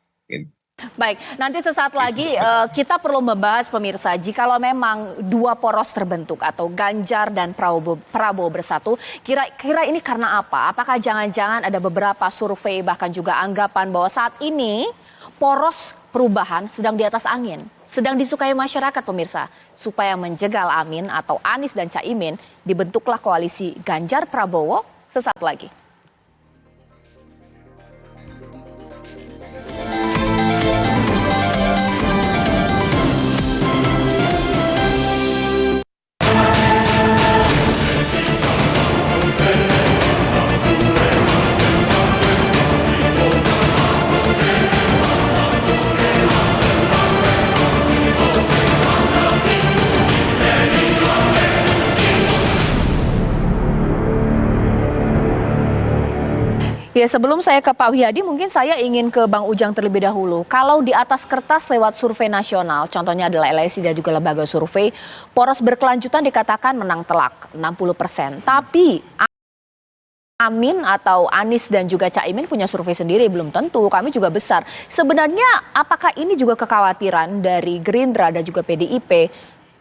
Baik, nanti sesaat lagi kita perlu membahas pemirsa, jikalau memang 2 poros terbentuk atau Ganjar dan Prabowo bersatu, kira-kira ini karena apa? Apakah jangan-jangan ada beberapa survei bahkan juga anggapan bahwa saat ini poros perubahan sedang di atas angin, sedang disukai masyarakat pemirsa, supaya menjegal Amin atau Anies dan Caimin dibentuklah koalisi Ganjar Prabowo sesaat lagi. Ya, sebelum saya ke Pak Wihadi, mungkin saya ingin ke Bang Ujang terlebih dahulu. Kalau di atas kertas lewat survei nasional, contohnya adalah LSI dan juga lembaga survei, poros berkelanjutan dikatakan menang telak 60%. Tapi Amin atau Anies dan juga Caimin punya survei sendiri, belum tentu, kami juga besar. Sebenarnya apakah ini juga kekhawatiran dari Gerindra dan juga PDIP,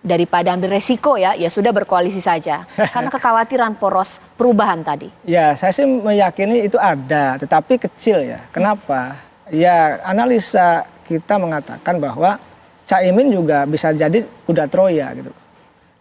daripada ambil resiko ya sudah berkoalisi saja. Karena kekhawatiran poros perubahan tadi. Ya, saya sih meyakini itu ada, tetapi kecil ya. Kenapa? Ya, analisa kita mengatakan bahwa Caimin juga bisa jadi kuda Troya gitu.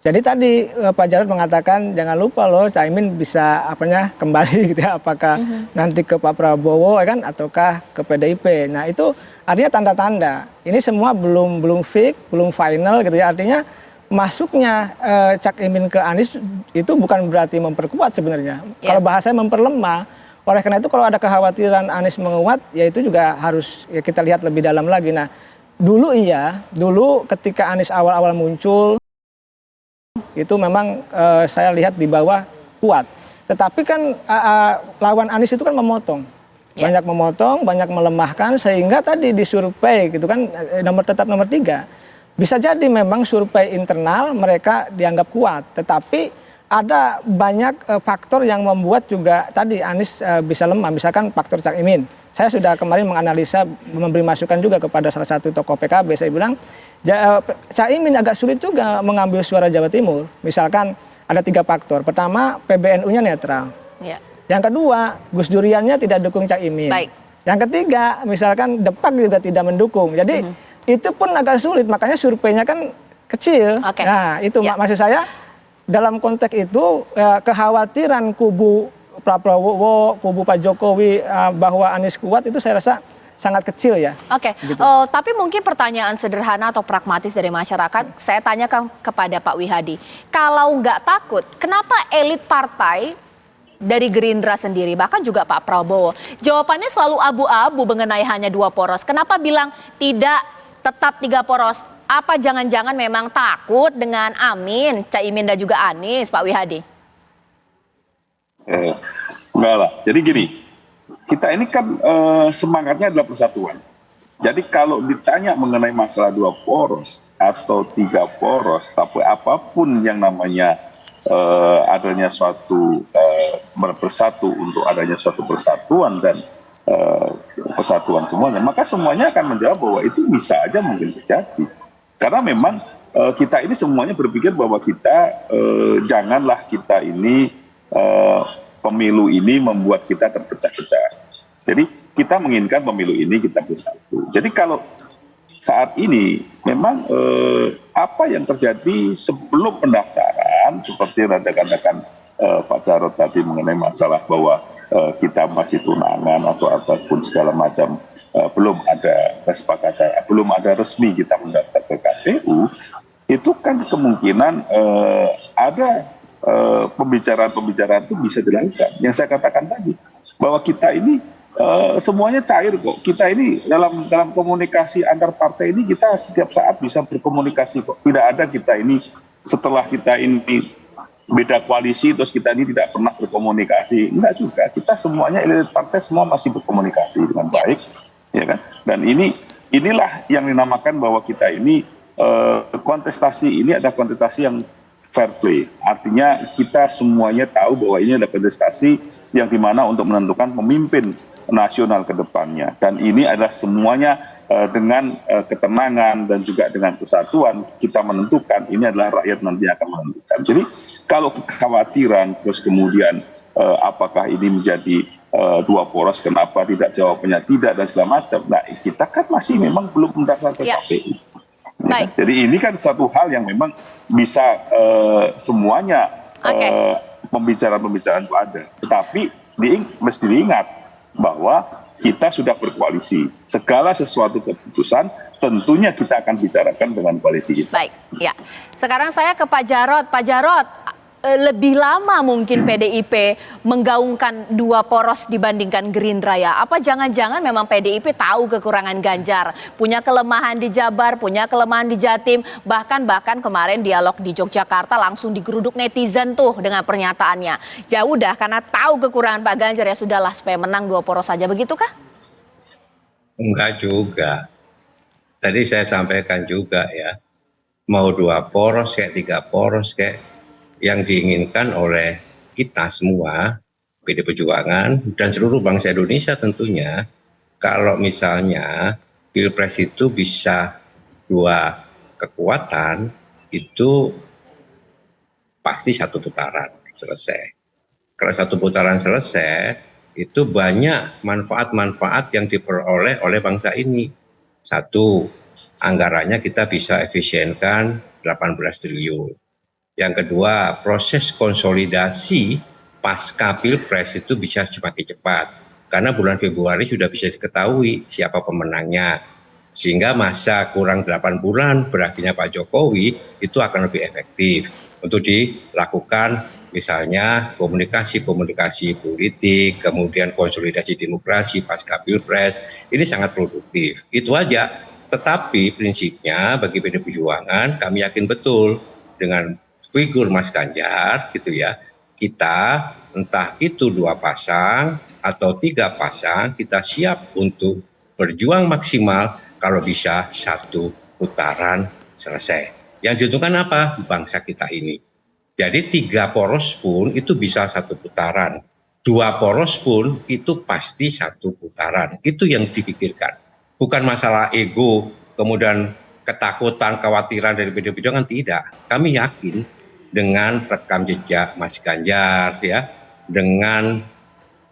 Jadi tadi Pak Jarod mengatakan jangan lupa loh Caimin bisa kembali gitu ya, apakah nanti ke Pak Prabowo ya kan ataukah ke PDIP. Nah, itu artinya tanda-tanda. Ini semua belum fix, belum final gitu ya. Artinya masuknya Cak Imin ke Anies itu bukan berarti memperkuat sebenarnya. Kalau bahasanya memperlemah. Oleh karena itu kalau ada kekhawatiran Anies menguat, ya itu juga harus kita lihat lebih dalam lagi. Nah, dulu ketika Anies awal-awal muncul, itu memang saya lihat di bawah kuat. Tetapi kan lawan Anies itu kan memotong. Banyak memotong, banyak melemahkan, sehingga tadi disurvei gitu kan tetap nomor 3. Bisa jadi memang survei internal mereka dianggap kuat, tetapi ada banyak faktor yang membuat juga tadi Anies bisa lemah, misalkan faktor Cak Imin. Saya sudah kemarin menganalisa, memberi masukan juga kepada salah satu tokoh PKB, saya bilang Cak Imin agak sulit juga mengambil suara Jawa Timur. Misalkan ada 3 faktor, pertama PBNU-nya netral, yang kedua Gus Duriannya tidak dukung Cak Imin, yang ketiga misalkan Depak juga tidak mendukung, jadi itu pun agak sulit, makanya surveinya kan kecil. Nah, itu maksud saya dalam konteks itu kekhawatiran kubu Pak Prabowo, kubu Pak Jokowi bahwa Anies kuat itu saya rasa sangat kecil ya. Gitu. Tapi mungkin pertanyaan sederhana atau pragmatis dari masyarakat, saya tanyakan kepada Pak Wihadi. Kalau nggak takut, kenapa elit partai dari Gerindra sendiri, bahkan juga Pak Prabowo, jawabannya selalu abu-abu mengenai hanya 2 poros. Kenapa bilang tidak tetap 3 poros? Apa jangan-jangan memang takut dengan Amin, Caimin dan juga Anies, Pak Wihadi? Enggak lah. Jadi gini, kita ini kan semangatnya adalah persatuan. Jadi kalau ditanya mengenai masalah 2 poros atau 3 poros, tapi apapun yang namanya adanya suatu bersatu untuk adanya suatu persatuan dan persatuan semuanya, maka semuanya akan menjawab bahwa itu bisa aja mungkin terjadi. Karena memang kita ini semuanya berpikir bahwa kita janganlah kita ini pemilu ini membuat kita terpecah-pecah. Jadi kita menginginkan pemilu ini kita bersatu. Jadi kalau saat ini memang apa yang terjadi sebelum pendaftaran seperti rekan-rekan Pak Jarod tadi mengenai masalah bahwa kita masih tunangan atau apapun segala macam, belum ada kesepakatan, belum ada resmi kita mendaftar ke KPU, itu kan kemungkinan ada pembicaraan-pembicaraan itu bisa dilakukan. Yang saya katakan tadi, bahwa kita ini semuanya cair kok. Kita ini dalam komunikasi antar partai ini kita setiap saat bisa berkomunikasi kok. Tidak ada kita ini setelah kita ini beda koalisi terus kita ini tidak pernah berkomunikasi. Enggak juga, kita semuanya elit partai semua masih berkomunikasi dengan baik, ya kan. Dan inilah yang dinamakan bahwa kita ini kontestasi ini ada kontestasi yang fair play. Artinya kita semuanya tahu bahwa ini ada kontestasi yang dimana untuk menentukan pemimpin nasional ke depannya. Dan ini adalah semuanya dengan ketenangan dan juga dengan kesatuan kita menentukan, ini adalah rakyat nanti akan menentukan. Jadi kalau kekhawatiran terus kemudian apakah ini menjadi 2 poros, kenapa tidak, jawabannya tidak dan segala macam. Nah, kita kan masih memang belum mendaftar ke KPU. Ya. Jadi ini kan satu hal yang memang bisa semuanya pembicaraan-pembicaraan itu ada. Tetapi mesti diingat bahwa kita sudah berkoalisi. Segala sesuatu keputusan tentunya kita akan bicarakan dengan koalisi kita. Baik, ya. Sekarang saya ke Pak Jarod. Pak Jarod, lebih lama mungkin PDIP menggaungkan dua poros dibandingkan Gerindra ya? Apa jangan-jangan memang PDIP tahu kekurangan Ganjar, punya kelemahan di Jabar, punya kelemahan di Jatim, bahkan kemarin dialog di Yogyakarta langsung digeruduk netizen tuh dengan pernyataannya. Ya udah, karena tahu kekurangan Pak Ganjar ya sudahlah supaya menang dua poros saja, begitukah? Enggak juga. Tadi saya sampaikan juga ya, mau dua poros kayak tiga poros kayak yang diinginkan oleh kita semua, PD Perjuangan dan seluruh bangsa Indonesia tentunya, kalau misalnya Pilpres itu bisa dua kekuatan, itu pasti satu putaran selesai. Kalau satu putaran selesai, itu banyak manfaat-manfaat yang diperoleh oleh bangsa ini. Satu, anggarannya kita bisa efisienkan 18 triliun. Yang kedua, proses konsolidasi pasca Pilpres itu bisa semakin cepat. Karena bulan Februari sudah bisa diketahui siapa pemenangnya. Sehingga masa kurang 8 bulan berakhirnya Pak Jokowi itu akan lebih efektif. Untuk dilakukan misalnya komunikasi politik, kemudian konsolidasi demokrasi pasca Pilpres, ini sangat produktif. Itu aja. Tetapi prinsipnya bagi PD Perjuangan kami yakin betul dengan figur Mas Ganjar gitu ya, kita entah itu 2 pasang atau 3 pasang, kita siap untuk berjuang maksimal kalau bisa 1 putaran selesai. Yang diuntungkan apa? Bangsa kita ini. Jadi 3 poros pun itu bisa 1 putaran, 2 poros pun itu pasti 1 putaran. Itu yang dipikirkan, bukan masalah ego kemudian ketakutan, kekhawatiran dari PD Perjuangan, tidak. Kami yakin dengan rekam jejak Mas Ganjar ya, dengan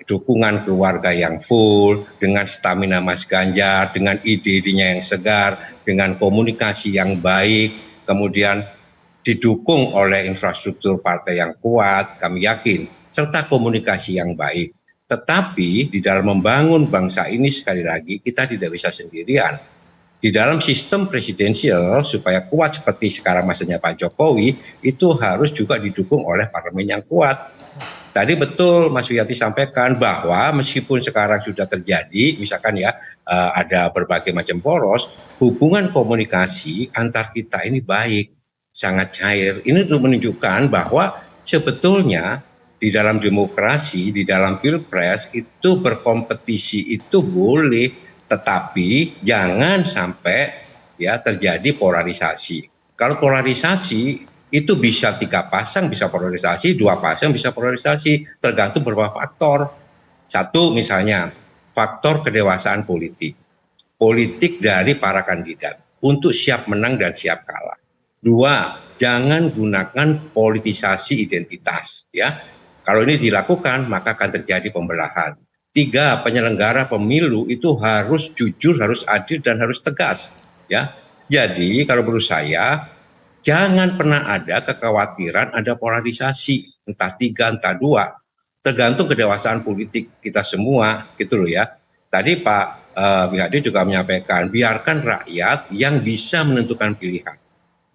dukungan keluarga yang full, dengan stamina Mas Ganjar, dengan ide-idenya yang segar, dengan komunikasi yang baik, kemudian didukung oleh infrastruktur partai yang kuat, kami yakin, serta komunikasi yang baik. Tetapi di dalam membangun bangsa ini sekali lagi kita tidak bisa sendirian. Di dalam sistem presidensial supaya kuat seperti sekarang masanya Pak Jokowi, itu harus juga didukung oleh parlemen yang kuat. Tadi betul Mas Wiyati sampaikan bahwa meskipun sekarang sudah terjadi, misalkan ya ada berbagai macam poros, hubungan komunikasi antar kita ini baik, sangat cair. Ini untuk menunjukkan bahwa sebetulnya di dalam demokrasi, di dalam Pilpres itu berkompetisi itu boleh, tetapi jangan sampai ya terjadi polarisasi. Kalau polarisasi itu bisa 3 pasang bisa polarisasi, 2 pasang bisa polarisasi, tergantung beberapa faktor. 1 misalnya faktor kedewasaan politik dari para kandidat untuk siap menang dan siap kalah. 2, jangan gunakan politisasi identitas ya. Kalau ini dilakukan maka akan terjadi pembelahan. 3, penyelenggara pemilu itu harus jujur, harus adil, dan harus tegas. Ya, jadi kalau menurut saya jangan pernah ada kekhawatiran ada polarisasi, entah 3, entah 2, tergantung kedewasaan politik kita semua, gitu loh ya. Tadi Pak Wihadi juga menyampaikan, biarkan rakyat yang bisa menentukan pilihan.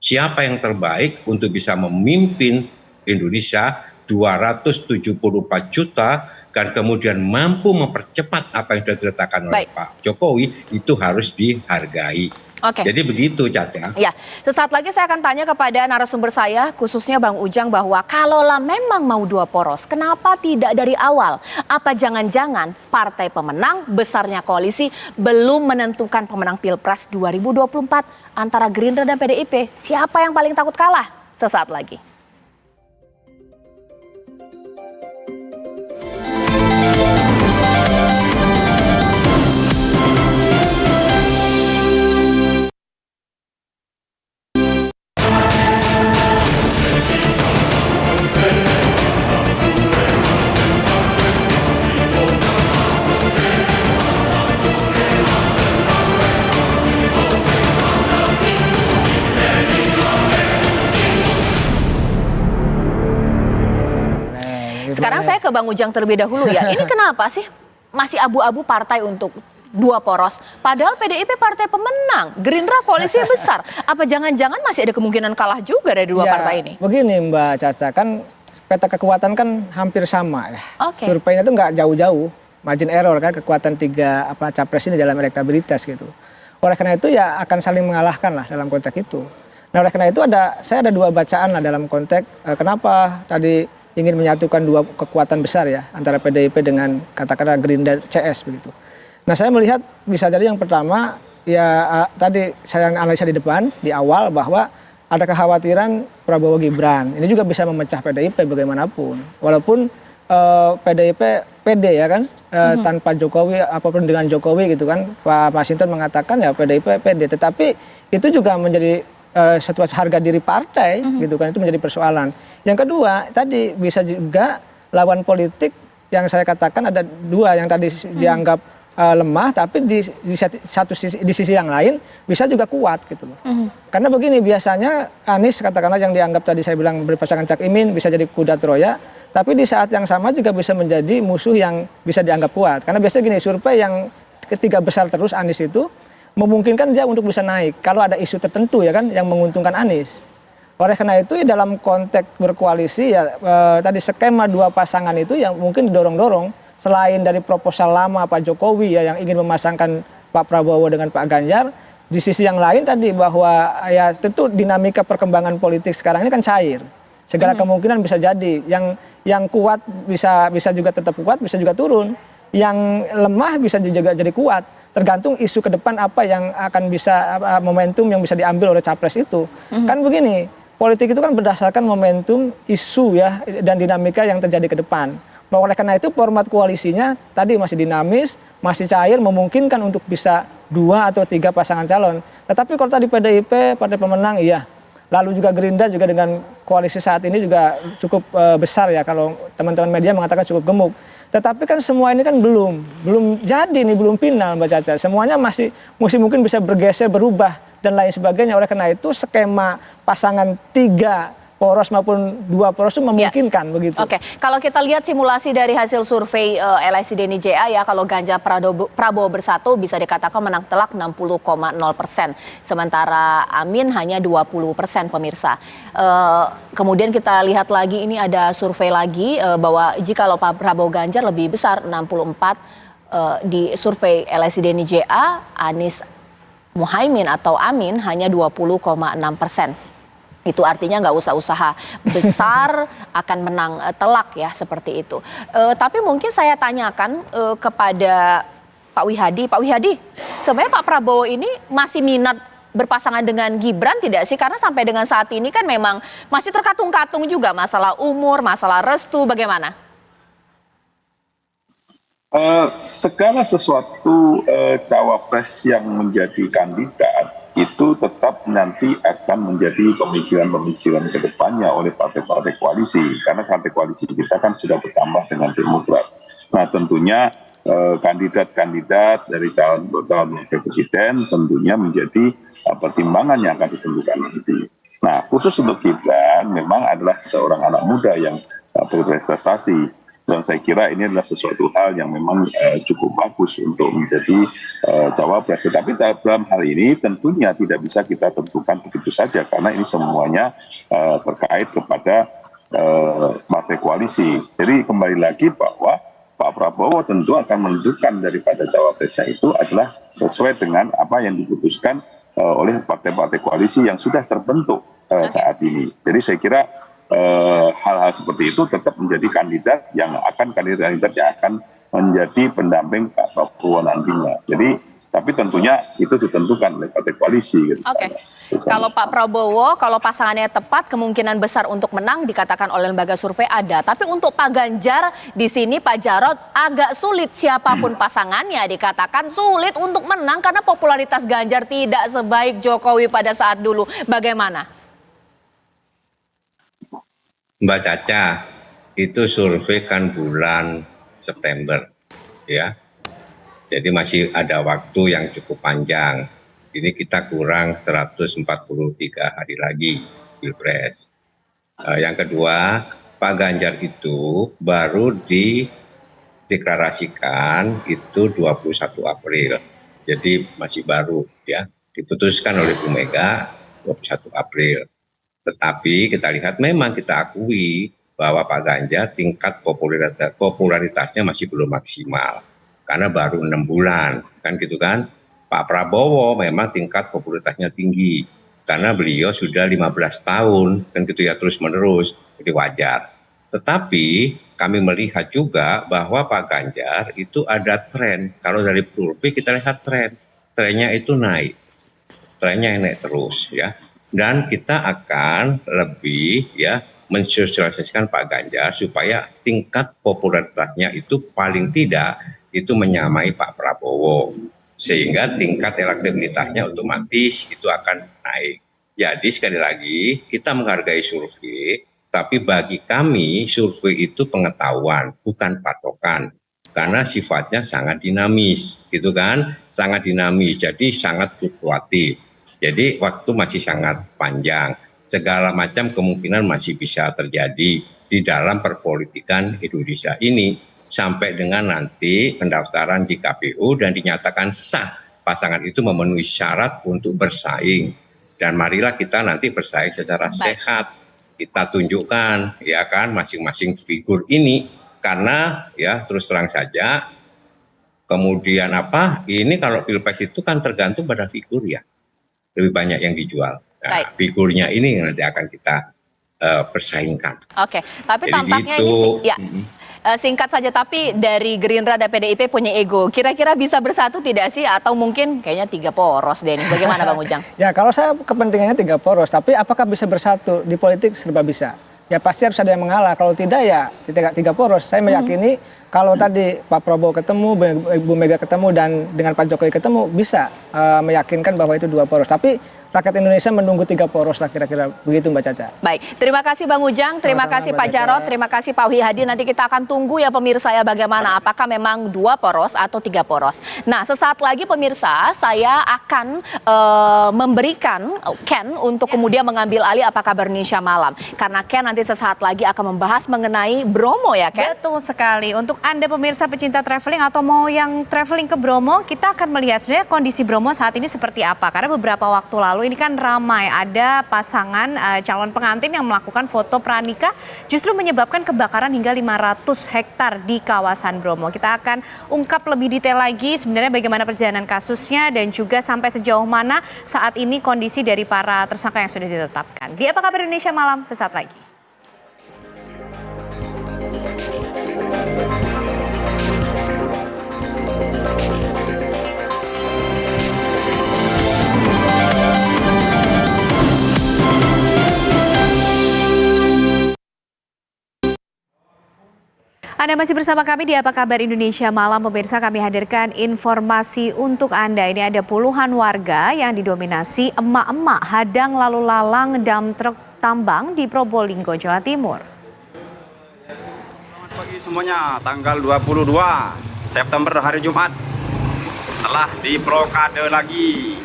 Siapa yang terbaik untuk bisa memimpin Indonesia 274 juta dan kemudian mampu mempercepat apa yang sudah diletakkan oleh Pak Jokowi, itu harus dihargai. Oke. Jadi begitu, Caca. Ya, sesaat lagi saya akan tanya kepada narasumber saya, khususnya Bang Ujang, bahwa kalaulah memang mau 2 poros, kenapa tidak dari awal? Apa jangan-jangan partai pemenang besarnya koalisi belum menentukan pemenang Pilpres 2024 antara Gerindra dan PDIP? Siapa yang paling takut kalah? Sesaat lagi. Sekarang saya ke Bang Ujang terlebih dahulu ya. Ini kenapa sih masih abu-abu partai untuk 2 poros? Padahal PDIP partai pemenang, Gerindra koalisi besar. Apa jangan-jangan masih ada kemungkinan kalah juga dari 2 partai ini? Begini Mbak Caca, kan peta kekuatan kan hampir sama ya. Surveinya itu nggak jauh-jauh, margin error kan kekuatan tiga capres ini dalam elektabilitas gitu. Oleh karena itu ya akan saling mengalahkan lah dalam konteks itu. Nah oleh karena itu saya ada dua bacaan lah dalam konteks kenapa tadi ingin menyatukan dua kekuatan besar ya antara PDIP dengan katakanlah Gerindra CS begitu. Nah saya melihat bisa jadi yang pertama ya tadi saya analisa di depan di awal bahwa ada kekhawatiran Prabowo Gibran. Ini juga bisa memecah PDIP bagaimanapun. Walaupun PDIP pede ya kan tanpa Jokowi apapun dengan Jokowi gitu kan. Pak Masinton mengatakan ya PDIP pede. Tetapi itu juga menjadi satu harga diri partai gitu kan. Itu menjadi persoalan. Yang kedua tadi bisa juga lawan politik yang saya katakan ada dua yang tadi dianggap lemah, tapi di sisi yang lain bisa juga kuat gitu loh. Karena begini biasanya Anies katakanlah yang dianggap tadi saya bilang berpasangan Cak Imin bisa jadi kuda Troya, tapi di saat yang sama juga bisa menjadi musuh yang bisa dianggap kuat. Karena biasanya gini survei yang ketiga besar terus Anies itu memungkinkan dia untuk bisa naik kalau ada isu tertentu ya kan yang menguntungkan Anies. Oleh karena itu dalam konteks berkoalisi ya tadi skema dua pasangan itu yang mungkin didorong-dorong. Selain dari proposal lama Pak Jokowi ya yang ingin memasangkan Pak Prabowo dengan Pak Ganjar, di sisi yang lain tadi bahwa ya tentu dinamika perkembangan politik sekarang ini kan cair. Segala kemungkinan bisa jadi. Yang kuat bisa juga tetap kuat, bisa juga turun. Yang lemah bisa juga jadi kuat. Tergantung isu ke depan apa yang akan bisa momentum yang bisa diambil oleh capres itu. Kan begini, politik itu kan berdasarkan momentum isu ya dan dinamika yang terjadi ke depan. Oleh karena itu format koalisinya tadi masih dinamis, masih cair, memungkinkan untuk bisa 2 atau 3 pasangan calon. Tetapi kalau tadi PDIP, partai pemenang iya. Lalu juga Gerindra juga dengan koalisi saat ini juga cukup besar ya kalau teman-teman media mengatakan cukup gemuk. Tetapi kan semua ini kan belum jadi nih, belum final Mbak Caca. Semuanya masih mungkin bisa bergeser, berubah dan lain sebagainya. Oleh karena itu skema pasangan 3 poros maupun 2 poros itu memungkinkan begitu. Oke, kalau kita lihat simulasi dari hasil survei LSI Deni JA ya, kalau Ganjar Prabowo bersatu bisa dikatakan menang telak 60,0%. Sementara Amin hanya 20% pemirsa. Kemudian kita lihat lagi ini ada survei lagi bahwa jika Pak Prabowo Ganjar lebih besar 64 di survei LSI Deni JA, Anies Muhaimin atau Amin hanya 20,6%. Itu artinya nggak usah usaha besar akan menang telak ya seperti itu. Tapi mungkin saya tanyakan kepada Pak Wihadi. Pak Wihadi, sebenarnya Pak Prabowo ini masih minat berpasangan dengan Gibran tidak sih? Karena sampai dengan saat ini kan memang masih terkatung-katung juga masalah umur, masalah restu, bagaimana? Segala sesuatu cawapres yang menjadi kandidat itu tetap nanti akan menjadi pemikiran-pemikiran ke depannya oleh partai-partai koalisi. Karena partai koalisi kita kan sudah bertambah dengan Demokrat. Nah tentunya kandidat-kandidat dari calon wakil presiden tentunya menjadi pertimbangan yang akan ditentukan nanti. Nah khusus untuk Gibran memang adalah seorang anak muda yang berprestasi. Dan saya kira ini adalah sesuatu hal yang memang cukup bagus untuk menjadi cawapres. Tetapi dalam hal ini tentunya tidak bisa kita tentukan begitu saja karena ini semuanya terkait kepada partai koalisi. Jadi kembali lagi bahwa Pak Prabowo tentu akan menentukan daripada cawapresnya itu adalah sesuai dengan apa yang diputuskan oleh partai-partai koalisi yang sudah terbentuk saat ini. Jadi saya kira hal-hal seperti itu tetap menjadi kandidat yang akan menjadi pendamping Pak Prabowo nantinya. Jadi tapi tentunya itu ditentukan oleh partai koalisi. Gitu. Oke. Kalau Pak Prabowo, kalau pasangannya tepat, kemungkinan besar untuk menang dikatakan oleh lembaga survei ada. Tapi untuk Pak Ganjar di sini Pak Jarod agak sulit, siapapun pasangannya dikatakan sulit untuk menang karena popularitas Ganjar tidak sebaik Jokowi pada saat dulu. Bagaimana? Mbak Caca, itu survei kan bulan September, ya. Jadi masih ada waktu yang cukup panjang. Ini kita kurang 143 hari lagi Pilpres. Yang kedua, Pak Ganjar itu baru dideklarasikan itu 21 April. Jadi masih baru, ya. Diputuskan oleh Bu Mega 21 April. Tetapi kita lihat memang kita akui bahwa Pak Ganjar tingkat popularitasnya masih belum maksimal karena baru 6 bulan, kan gitu kan. Pak Prabowo memang tingkat popularitasnya tinggi karena beliau sudah 15 tahun, kan gitu ya, terus menerus, jadi wajar. Tetapi kami melihat juga bahwa Pak Ganjar itu ada tren, kalau dari survei kita lihat trennya itu naik, trennya naik terus ya, dan kita akan lebih ya mensosialisasikan Pak Ganjar supaya tingkat popularitasnya itu paling tidak itu menyamai Pak Prabowo, sehingga tingkat elektabilitasnya otomatis itu akan naik. Jadi sekali lagi kita menghargai survei, tapi bagi kami survei itu pengetahuan bukan patokan karena sifatnya sangat dinamis, gitu kan, sangat dinamis, jadi sangat fluktuatif. Jadi waktu masih sangat panjang. Segala macam kemungkinan masih bisa terjadi di dalam perpolitikan Indonesia ini sampai dengan nanti pendaftaran di KPU dan dinyatakan sah pasangan itu memenuhi syarat untuk bersaing. Dan marilah kita nanti bersaing secara sehat. Kita tunjukkan ya kan masing-masing figur ini, karena ya terus terang saja kemudian ini kalau Pilpres itu kan tergantung pada figur ya. Lebih banyak yang dijual. Nah, figurnya ini yang nanti akan kita persaingkan. Oke, tapi jadi tampaknya gitu. ini singkat saja, tapi dari Gerindra dan PDIP punya ego. Kira-kira bisa bersatu tidak sih? Atau mungkin kayaknya 3 poros deh. Bagaimana Bang Ujang? Ya kalau saya kepentingannya 3 poros, tapi apakah bisa bersatu? Di politik serba bisa. Ya pasti harus ada yang mengalah. Kalau tidak ya 3 poros. Saya meyakini kalau tadi Pak Prabowo ketemu, Bu Mega ketemu, dan dengan Pak Jokowi ketemu, bisa meyakinkan bahwa itu 2 poros. Tapi rakyat Indonesia menunggu 3 poros lah, kira-kira begitu Mbak Caca. Baik, terima kasih Bang Ujang, terima kasih Pak Jarod, terima kasih Pak Wihadi. Nanti kita akan tunggu ya pemirsa ya bagaimana, apakah memang 2 poros atau 3 poros. Nah sesaat lagi pemirsa, saya akan memberikan Ken untuk kemudian mengambil alih Apa Kabar Indonesia Malam. Karena Ken nanti sesaat lagi akan membahas mengenai Bromo ya Ken? Betul sekali. Untuk Anda pemirsa pecinta traveling atau mau yang traveling ke Bromo, kita akan melihat sebenarnya kondisi Bromo saat ini seperti apa. Karena beberapa waktu lalu ini kan ramai, ada pasangan calon pengantin yang melakukan foto pranikah justru menyebabkan kebakaran hingga 500 hektar di kawasan Bromo. Kita akan ungkap lebih detail lagi sebenarnya bagaimana perjalanan kasusnya dan juga sampai sejauh mana saat ini kondisi dari para tersangka yang sudah ditetapkan. Di Apa Kabar Indonesia Malam sesaat lagi. Anda masih bersama kami di Apa Kabar Indonesia Malam. Pemirsa, kami hadirkan informasi untuk Anda. Ini ada puluhan warga yang didominasi emak-emak hadang lalu lalang dam truk tambang di Probolinggo, Jawa Timur. Selamat pagi semuanya, tanggal 22 September hari Jumat telah diblokade lagi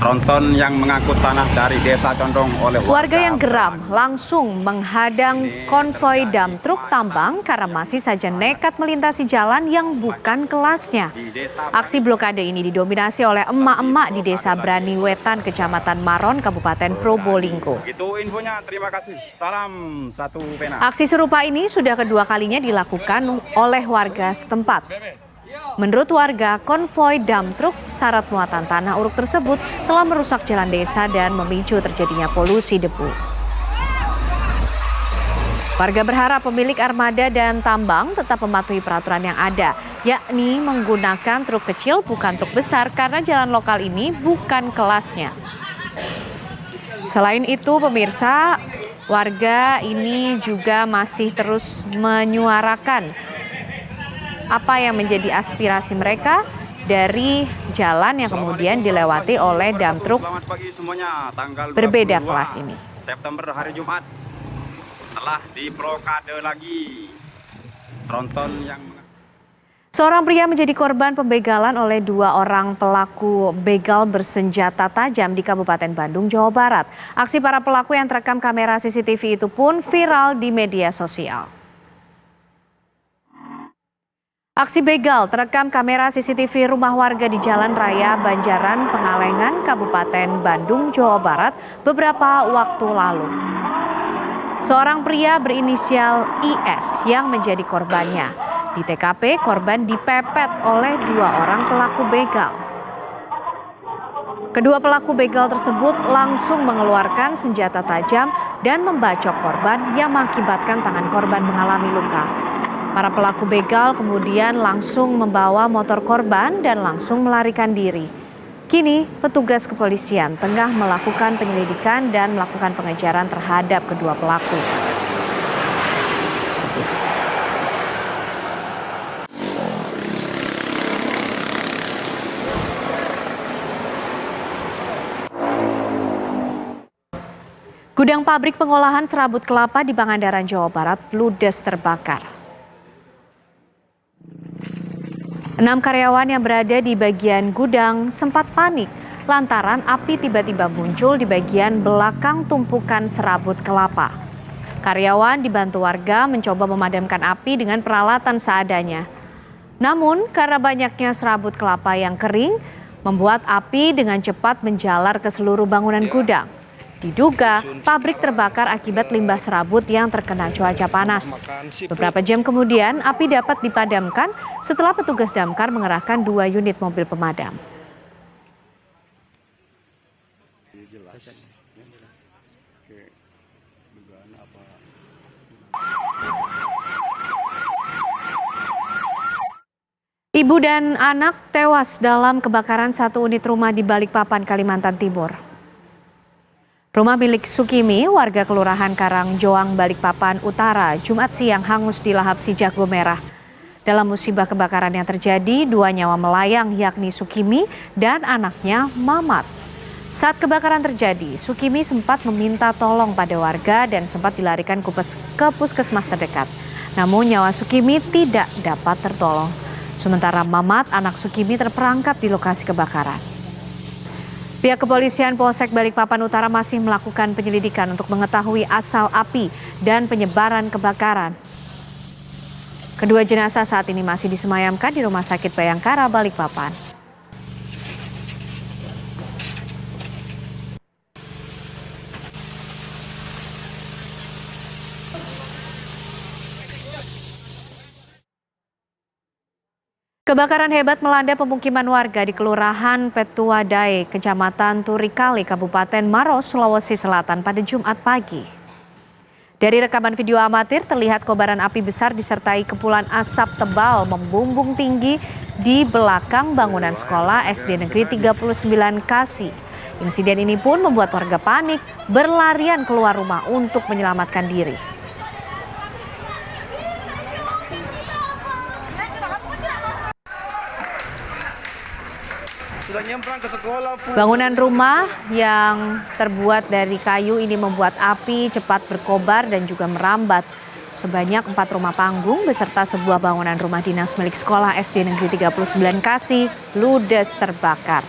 tronton yang mengangkut tanah dari Desa Condong oleh warga yang geram langsung menghadang konvoi dam truk tambang karena masih saja nekat melintasi jalan yang bukan kelasnya. Aksi blokade ini didominasi oleh emak-emak di Desa Braniwetan, Kecamatan Maron, Kabupaten Probolinggo. Itu infonya, terima kasih. Salam satu pena. Aksi serupa ini sudah kedua kalinya dilakukan oleh warga setempat. Menurut warga, konvoi dam truk syarat muatan tanah uruk tersebut telah merusak jalan desa dan memicu terjadinya polusi debu. Warga berharap pemilik armada dan tambang tetap mematuhi peraturan yang ada, yakni menggunakan truk kecil bukan truk besar karena jalan lokal ini bukan kelasnya. Selain itu, pemirsa, warga ini juga masih terus menyuarakan apa yang menjadi aspirasi mereka dari jalan yang kemudian dilewati oleh dam truk berbeda kelas ini. September hari Jumat telah diblokade lagi tronton yang Seorang pria menjadi korban pembegalan oleh 2 orang pelaku begal bersenjata tajam di Kabupaten Bandung, Jawa Barat. Aksi para pelaku yang terekam kamera CCTV itu pun viral di media sosial. Aksi begal terekam kamera CCTV rumah warga di Jalan Raya Banjaran, Pengalengan, Kabupaten Bandung, Jawa Barat beberapa waktu lalu. seorang pria berinisial IS yang menjadi korbannya. Di TKP, korban dipepet oleh 2 orang pelaku begal. Kedua pelaku begal tersebut langsung mengeluarkan senjata tajam dan membacok korban yang mengakibatkan tangan korban mengalami luka. Para pelaku begal kemudian langsung membawa motor korban dan langsung melarikan diri. Kini, petugas kepolisian tengah melakukan penyelidikan dan melakukan pengejaran terhadap kedua pelaku. Gudang pabrik pengolahan serabut kelapa di Pangandaran, Jawa Barat ludes terbakar. 6 karyawan yang berada di bagian gudang sempat panik lantaran api tiba-tiba muncul di bagian belakang tumpukan serabut kelapa. Karyawan dibantu warga mencoba memadamkan api dengan peralatan seadanya. Namun karena banyaknya serabut kelapa yang kering, membuat api dengan cepat menjalar ke seluruh bangunan gudang. Diduga pabrik terbakar akibat limbah serabut yang terkena cuaca panas. Beberapa jam kemudian api dapat dipadamkan setelah petugas damkar mengerahkan 2 unit mobil pemadam. Ibu dan anak tewas dalam kebakaran 1 unit rumah di Balikpapan, Kalimantan Timur. Rumah milik Sukimi, warga Kelurahan Karangjoang, Balikpapan Utara, Jumat siang hangus di lahap si jago merah. Dalam musibah kebakaran yang terjadi, 2 nyawa melayang yakni Sukimi dan anaknya Mamat. Saat kebakaran terjadi, Sukimi sempat meminta tolong pada warga dan sempat dilarikan ke puskesmas terdekat. Namun nyawa Sukimi tidak dapat tertolong. Sementara Mamat, anak Sukimi, terperangkap di lokasi kebakaran. Pihak kepolisian Polsek Balikpapan Utara masih melakukan penyelidikan untuk mengetahui asal api dan penyebaran kebakaran. Kedua jenazah saat ini masih disemayamkan di Rumah Sakit Bayangkara, Balikpapan. Kebakaran hebat melanda pemukiman warga di Kelurahan Petuadae, Kecamatan Turikali, Kabupaten Maros, Sulawesi Selatan pada Jumat pagi. Dari rekaman video amatir terlihat kobaran api besar disertai kepulan asap tebal membumbung tinggi di belakang bangunan sekolah SD Negeri 39 Kasi. Insiden ini pun membuat warga panik berlarian keluar rumah untuk menyelamatkan diri. Bangunan rumah yang terbuat dari kayu ini membuat api cepat berkobar dan juga merambat. Sebanyak 4 rumah panggung beserta sebuah bangunan rumah dinas milik sekolah SD Negeri 39 Kasi ludes terbakar.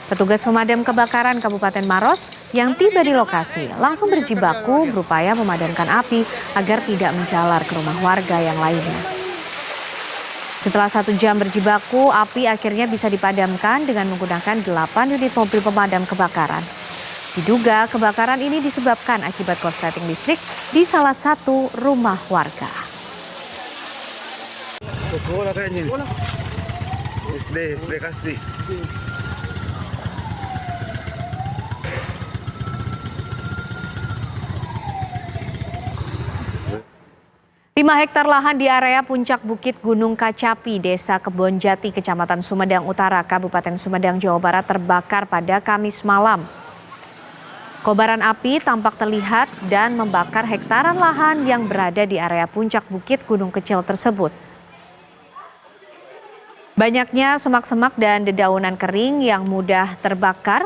Petugas pemadam kebakaran Kabupaten Maros yang tiba di lokasi langsung berjibaku berupaya memadamkan api agar tidak menjalar ke rumah warga yang lainnya. Setelah 1 jam berjibaku, api akhirnya bisa dipadamkan dengan menggunakan 8 unit mobil pemadam kebakaran. Diduga kebakaran ini disebabkan akibat korsleting listrik di salah satu rumah warga. Sekolah kayaknya ini. SD Kasih. 5 hektar lahan di area puncak Bukit Gunung Kacapi, Desa Kebonjati, Kecamatan Sumedang Utara, Kabupaten Sumedang, Jawa Barat terbakar pada Kamis malam. Kobaran api tampak terlihat dan membakar hektaran lahan yang berada di area puncak bukit gunung kecil tersebut. Banyaknya semak-semak dan dedaunan kering yang mudah terbakar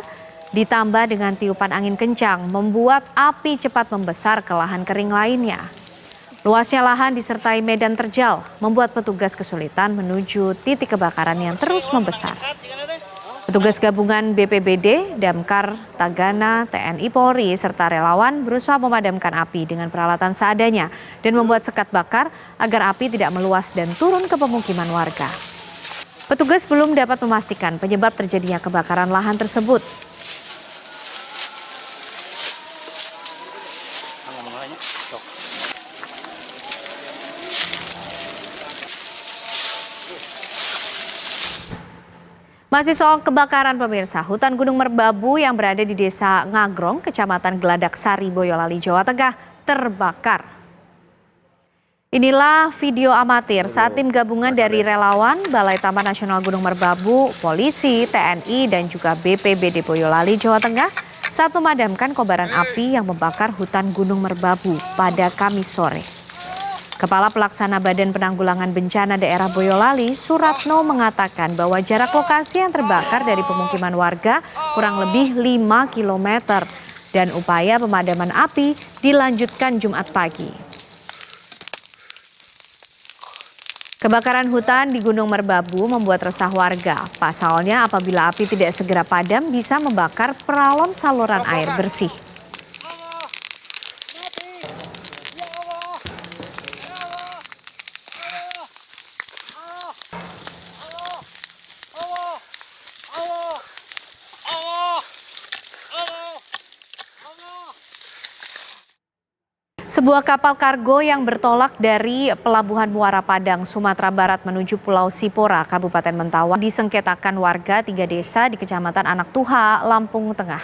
ditambah dengan tiupan angin kencang membuat api cepat membesar ke lahan kering lainnya. Luasnya lahan disertai medan terjal membuat petugas kesulitan menuju titik kebakaran yang terus membesar. Petugas gabungan BPBD, Damkar, Tagana, TNI Polri, serta relawan berusaha memadamkan api dengan peralatan seadanya dan membuat sekat bakar agar api tidak meluas dan turun ke pemukiman warga. Petugas belum dapat memastikan penyebab terjadinya kebakaran lahan tersebut. Masih soal kebakaran pemirsa, hutan Gunung Merbabu yang berada di Desa Ngagrong, Kecamatan Geladak Sari, Boyolali, Jawa Tengah terbakar. Inilah video amatir saat tim gabungan dari relawan, Balai Taman Nasional Gunung Merbabu, polisi, TNI, dan juga BPBD Boyolali, Jawa Tengah saat memadamkan kobaran api yang membakar hutan Gunung Merbabu pada Kamis sore. Kepala Pelaksana Badan Penanggulangan Bencana Daerah Boyolali, Suratno, mengatakan bahwa jarak lokasi yang terbakar dari pemukiman warga kurang lebih 5 km dan upaya pemadaman api dilanjutkan Jumat pagi. Kebakaran hutan di Gunung Merbabu membuat resah warga. Pasalnya apabila api tidak segera padam bisa membakar peralon saluran air bersih. Sebuah kapal kargo yang bertolak dari Pelabuhan Muara Padang, Sumatera Barat menuju Pulau Sipora, Kabupaten Mentawai, disengketakan warga 3 desa di Kecamatan Anak Tuha, Lampung Tengah.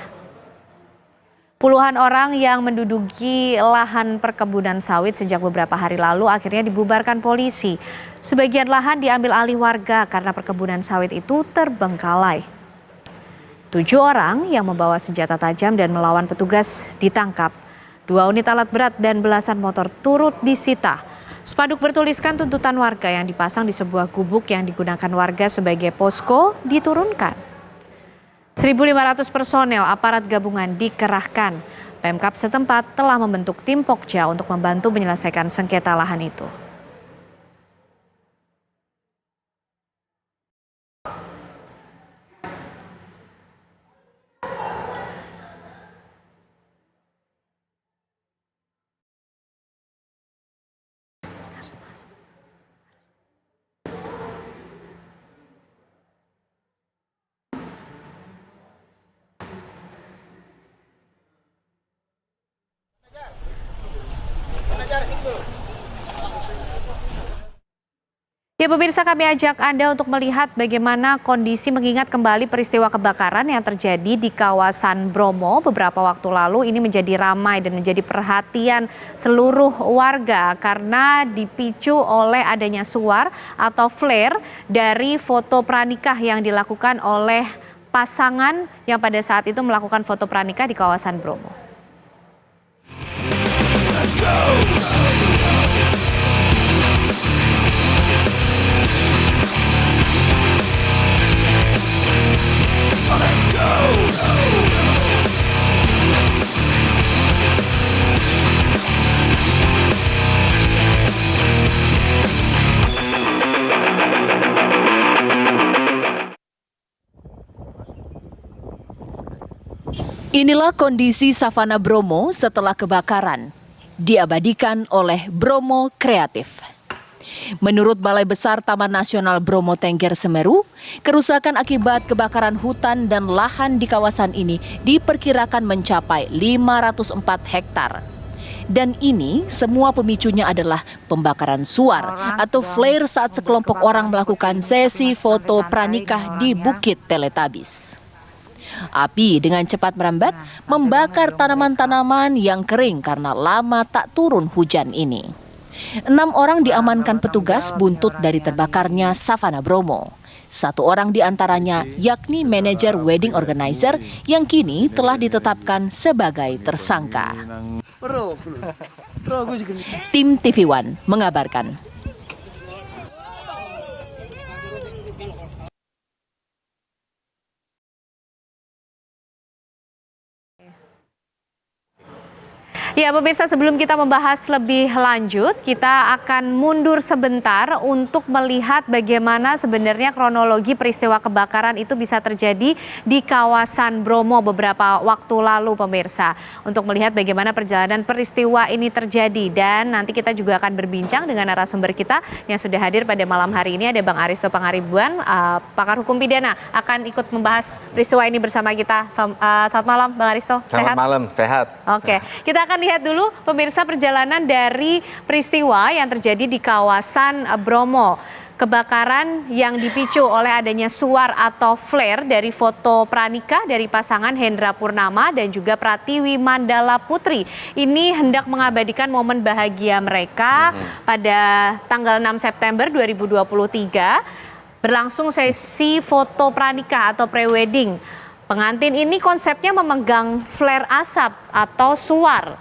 Puluhan orang yang menduduki lahan perkebunan sawit sejak beberapa hari lalu akhirnya dibubarkan polisi. Sebagian lahan diambil alih warga karena perkebunan sawit itu terbengkalai. 7 orang yang membawa senjata tajam dan melawan petugas ditangkap. 2 unit alat berat dan belasan motor turut disita. Spanduk bertuliskan tuntutan warga yang dipasang di sebuah gubuk yang digunakan warga sebagai posko diturunkan. 1.500 personel aparat gabungan dikerahkan. Pemkab setempat telah membentuk tim Pokja untuk membantu menyelesaikan sengketa lahan itu. Ya pemirsa, kami ajak Anda untuk melihat bagaimana kondisi mengingat kembali peristiwa kebakaran yang terjadi di kawasan Bromo beberapa waktu lalu. Ini menjadi ramai dan menjadi perhatian seluruh warga karena dipicu oleh adanya suar atau flare dari foto pranikah yang dilakukan oleh pasangan yang pada saat itu melakukan foto pranikah di kawasan Bromo. Let's go. Inilah kondisi savana Bromo setelah kebakaran, diabadikan oleh Bromo Kreatif. Menurut Balai Besar Taman Nasional Bromo Tengger Semeru, kerusakan akibat kebakaran hutan dan lahan di kawasan ini diperkirakan mencapai 504 hektar. Dan ini semua pemicunya adalah pembakaran suar atau flare saat sekelompok orang melakukan sesi foto pranikah di Bukit Teletabis. Api dengan cepat merambat membakar tanaman-tanaman yang kering karena lama tak turun hujan ini. 6 orang diamankan petugas buntut dari terbakarnya savana Bromo. 1 orang diantaranya yakni manajer wedding organizer yang kini telah ditetapkan sebagai tersangka. Tim TV One mengabarkan. Ya pemirsa, sebelum kita membahas lebih lanjut, kita akan mundur sebentar untuk melihat bagaimana sebenarnya kronologi peristiwa kebakaran itu bisa terjadi di kawasan Bromo beberapa waktu lalu pemirsa. Untuk melihat bagaimana perjalanan peristiwa ini terjadi, dan nanti kita juga akan berbincang dengan narasumber kita yang sudah hadir pada malam hari ini. Ada Bang Aristo Pangaribuan, pakar hukum pidana, akan ikut membahas peristiwa ini bersama kita. Selamat malam Bang Aristo, sehat? Selamat malam, sehat. Oke, kita akan lihat dulu pemirsa perjalanan dari peristiwa yang terjadi di kawasan Bromo. kebakaran yang dipicu oleh adanya suar atau flare dari foto pranikah dari pasangan Hendra Purnama dan juga Pratiwi Mandala Putri. Ini hendak mengabadikan momen bahagia mereka pada tanggal 6 September 2023. Berlangsung sesi foto pranikah atau prewedding. Pengantin ini konsepnya memegang flare asap atau suar.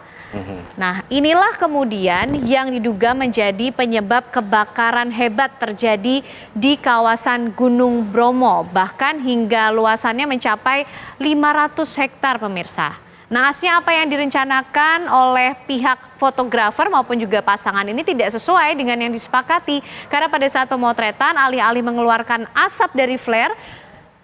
Nah, inilah kemudian yang diduga menjadi penyebab kebakaran hebat terjadi di kawasan Gunung Bromo, bahkan hingga luasannya mencapai 500 hektar pemirsa. Naasnya apa yang direncanakan oleh pihak fotografer maupun juga pasangan ini tidak sesuai dengan yang disepakati. Karena pada saat pemotretan alih-alih mengeluarkan asap dari flare,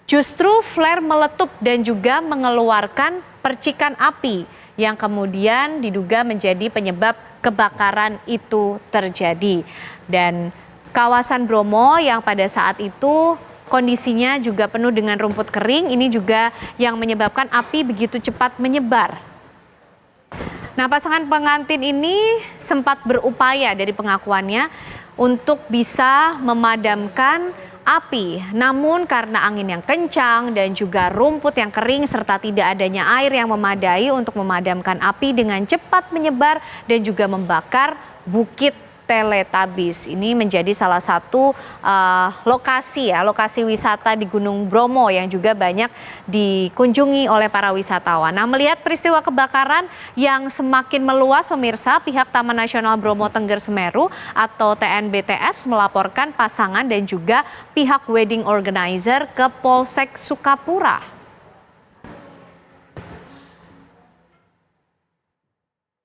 justru flare meletup dan juga mengeluarkan percikan api yang kemudian diduga menjadi penyebab kebakaran itu terjadi. Dan kawasan Bromo yang pada saat itu kondisinya juga penuh dengan rumput kering, ini juga yang menyebabkan api begitu cepat menyebar. Nah, pasangan pengantin ini sempat berupaya dari pengakuannya untuk bisa memadamkan api, namun karena angin yang kencang dan juga rumput yang kering serta tidak adanya air yang memadai untuk memadamkan api dengan cepat menyebar dan juga membakar Bukit Teletabis. Ini menjadi salah satu lokasi wisata di Gunung Bromo yang juga banyak dikunjungi oleh para wisatawan. Nah, melihat peristiwa kebakaran yang semakin meluas pemirsa, pihak Taman Nasional Bromo Tengger Semeru atau TNBTS melaporkan pasangan dan juga pihak wedding organizer ke Polsek Sukapura.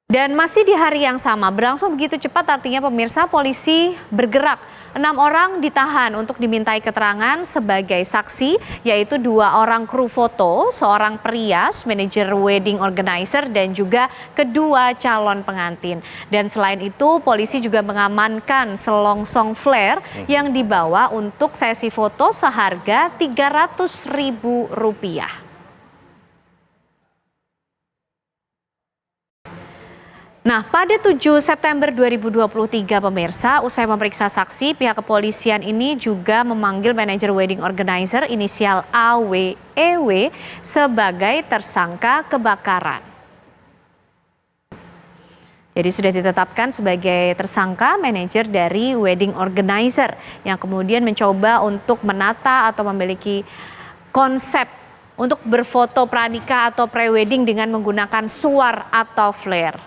Dan masih di hari yang sama, berlangsung begitu cepat artinya pemirsa, polisi bergerak. 6 orang ditahan untuk dimintai keterangan sebagai saksi, yaitu 2 orang kru foto, seorang perias, manajer wedding organizer, dan juga kedua calon pengantin. Dan selain itu, polisi juga mengamankan selongsong flare yang dibawa untuk sesi foto seharga Rp300.000. Nah, pada 7 September 2023 pemirsa, usai memeriksa saksi, pihak kepolisian ini juga memanggil manajer wedding organizer inisial AWEW sebagai tersangka kebakaran. Jadi sudah ditetapkan sebagai tersangka manajer dari wedding organizer yang kemudian mencoba untuk menata atau memiliki konsep untuk berfoto pranikah atau prewedding dengan menggunakan suar atau flare.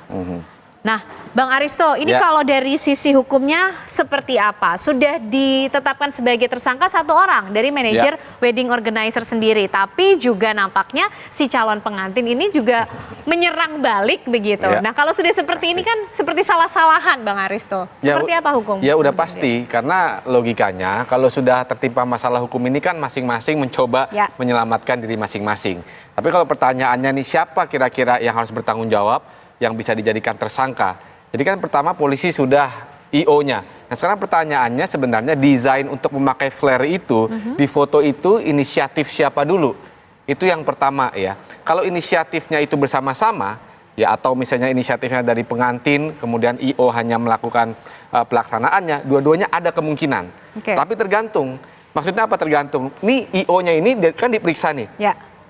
Nah, Bang Aristo, ini kalau dari sisi hukumnya seperti apa? Sudah ditetapkan sebagai tersangka 1 orang dari manajer wedding organizer sendiri, tapi juga nampaknya si calon pengantin ini juga menyerang balik begitu. Nah, kalau sudah seperti ini kan seperti salah-salahan, Bang Aristo. Seperti apa hukum? Ya udah pasti, karena logikanya kalau sudah tertimpa masalah hukum ini kan masing-masing mencoba menyelamatkan diri masing-masing. Tapi kalau pertanyaannya nih, siapa kira-kira yang harus bertanggung jawab yang bisa dijadikan tersangka? Jadi kan pertama polisi sudah IO-nya. Nah, sekarang pertanyaannya sebenarnya desain untuk memakai flare itu di foto itu inisiatif siapa dulu? Itu yang pertama ya. Kalau inisiatifnya itu bersama-sama ya, atau misalnya inisiatifnya dari pengantin kemudian IO hanya melakukan pelaksanaannya, dua-duanya ada kemungkinan. Tapi tergantung. Maksudnya apa tergantung? Nih IO-nya ini kan diperiksa nih.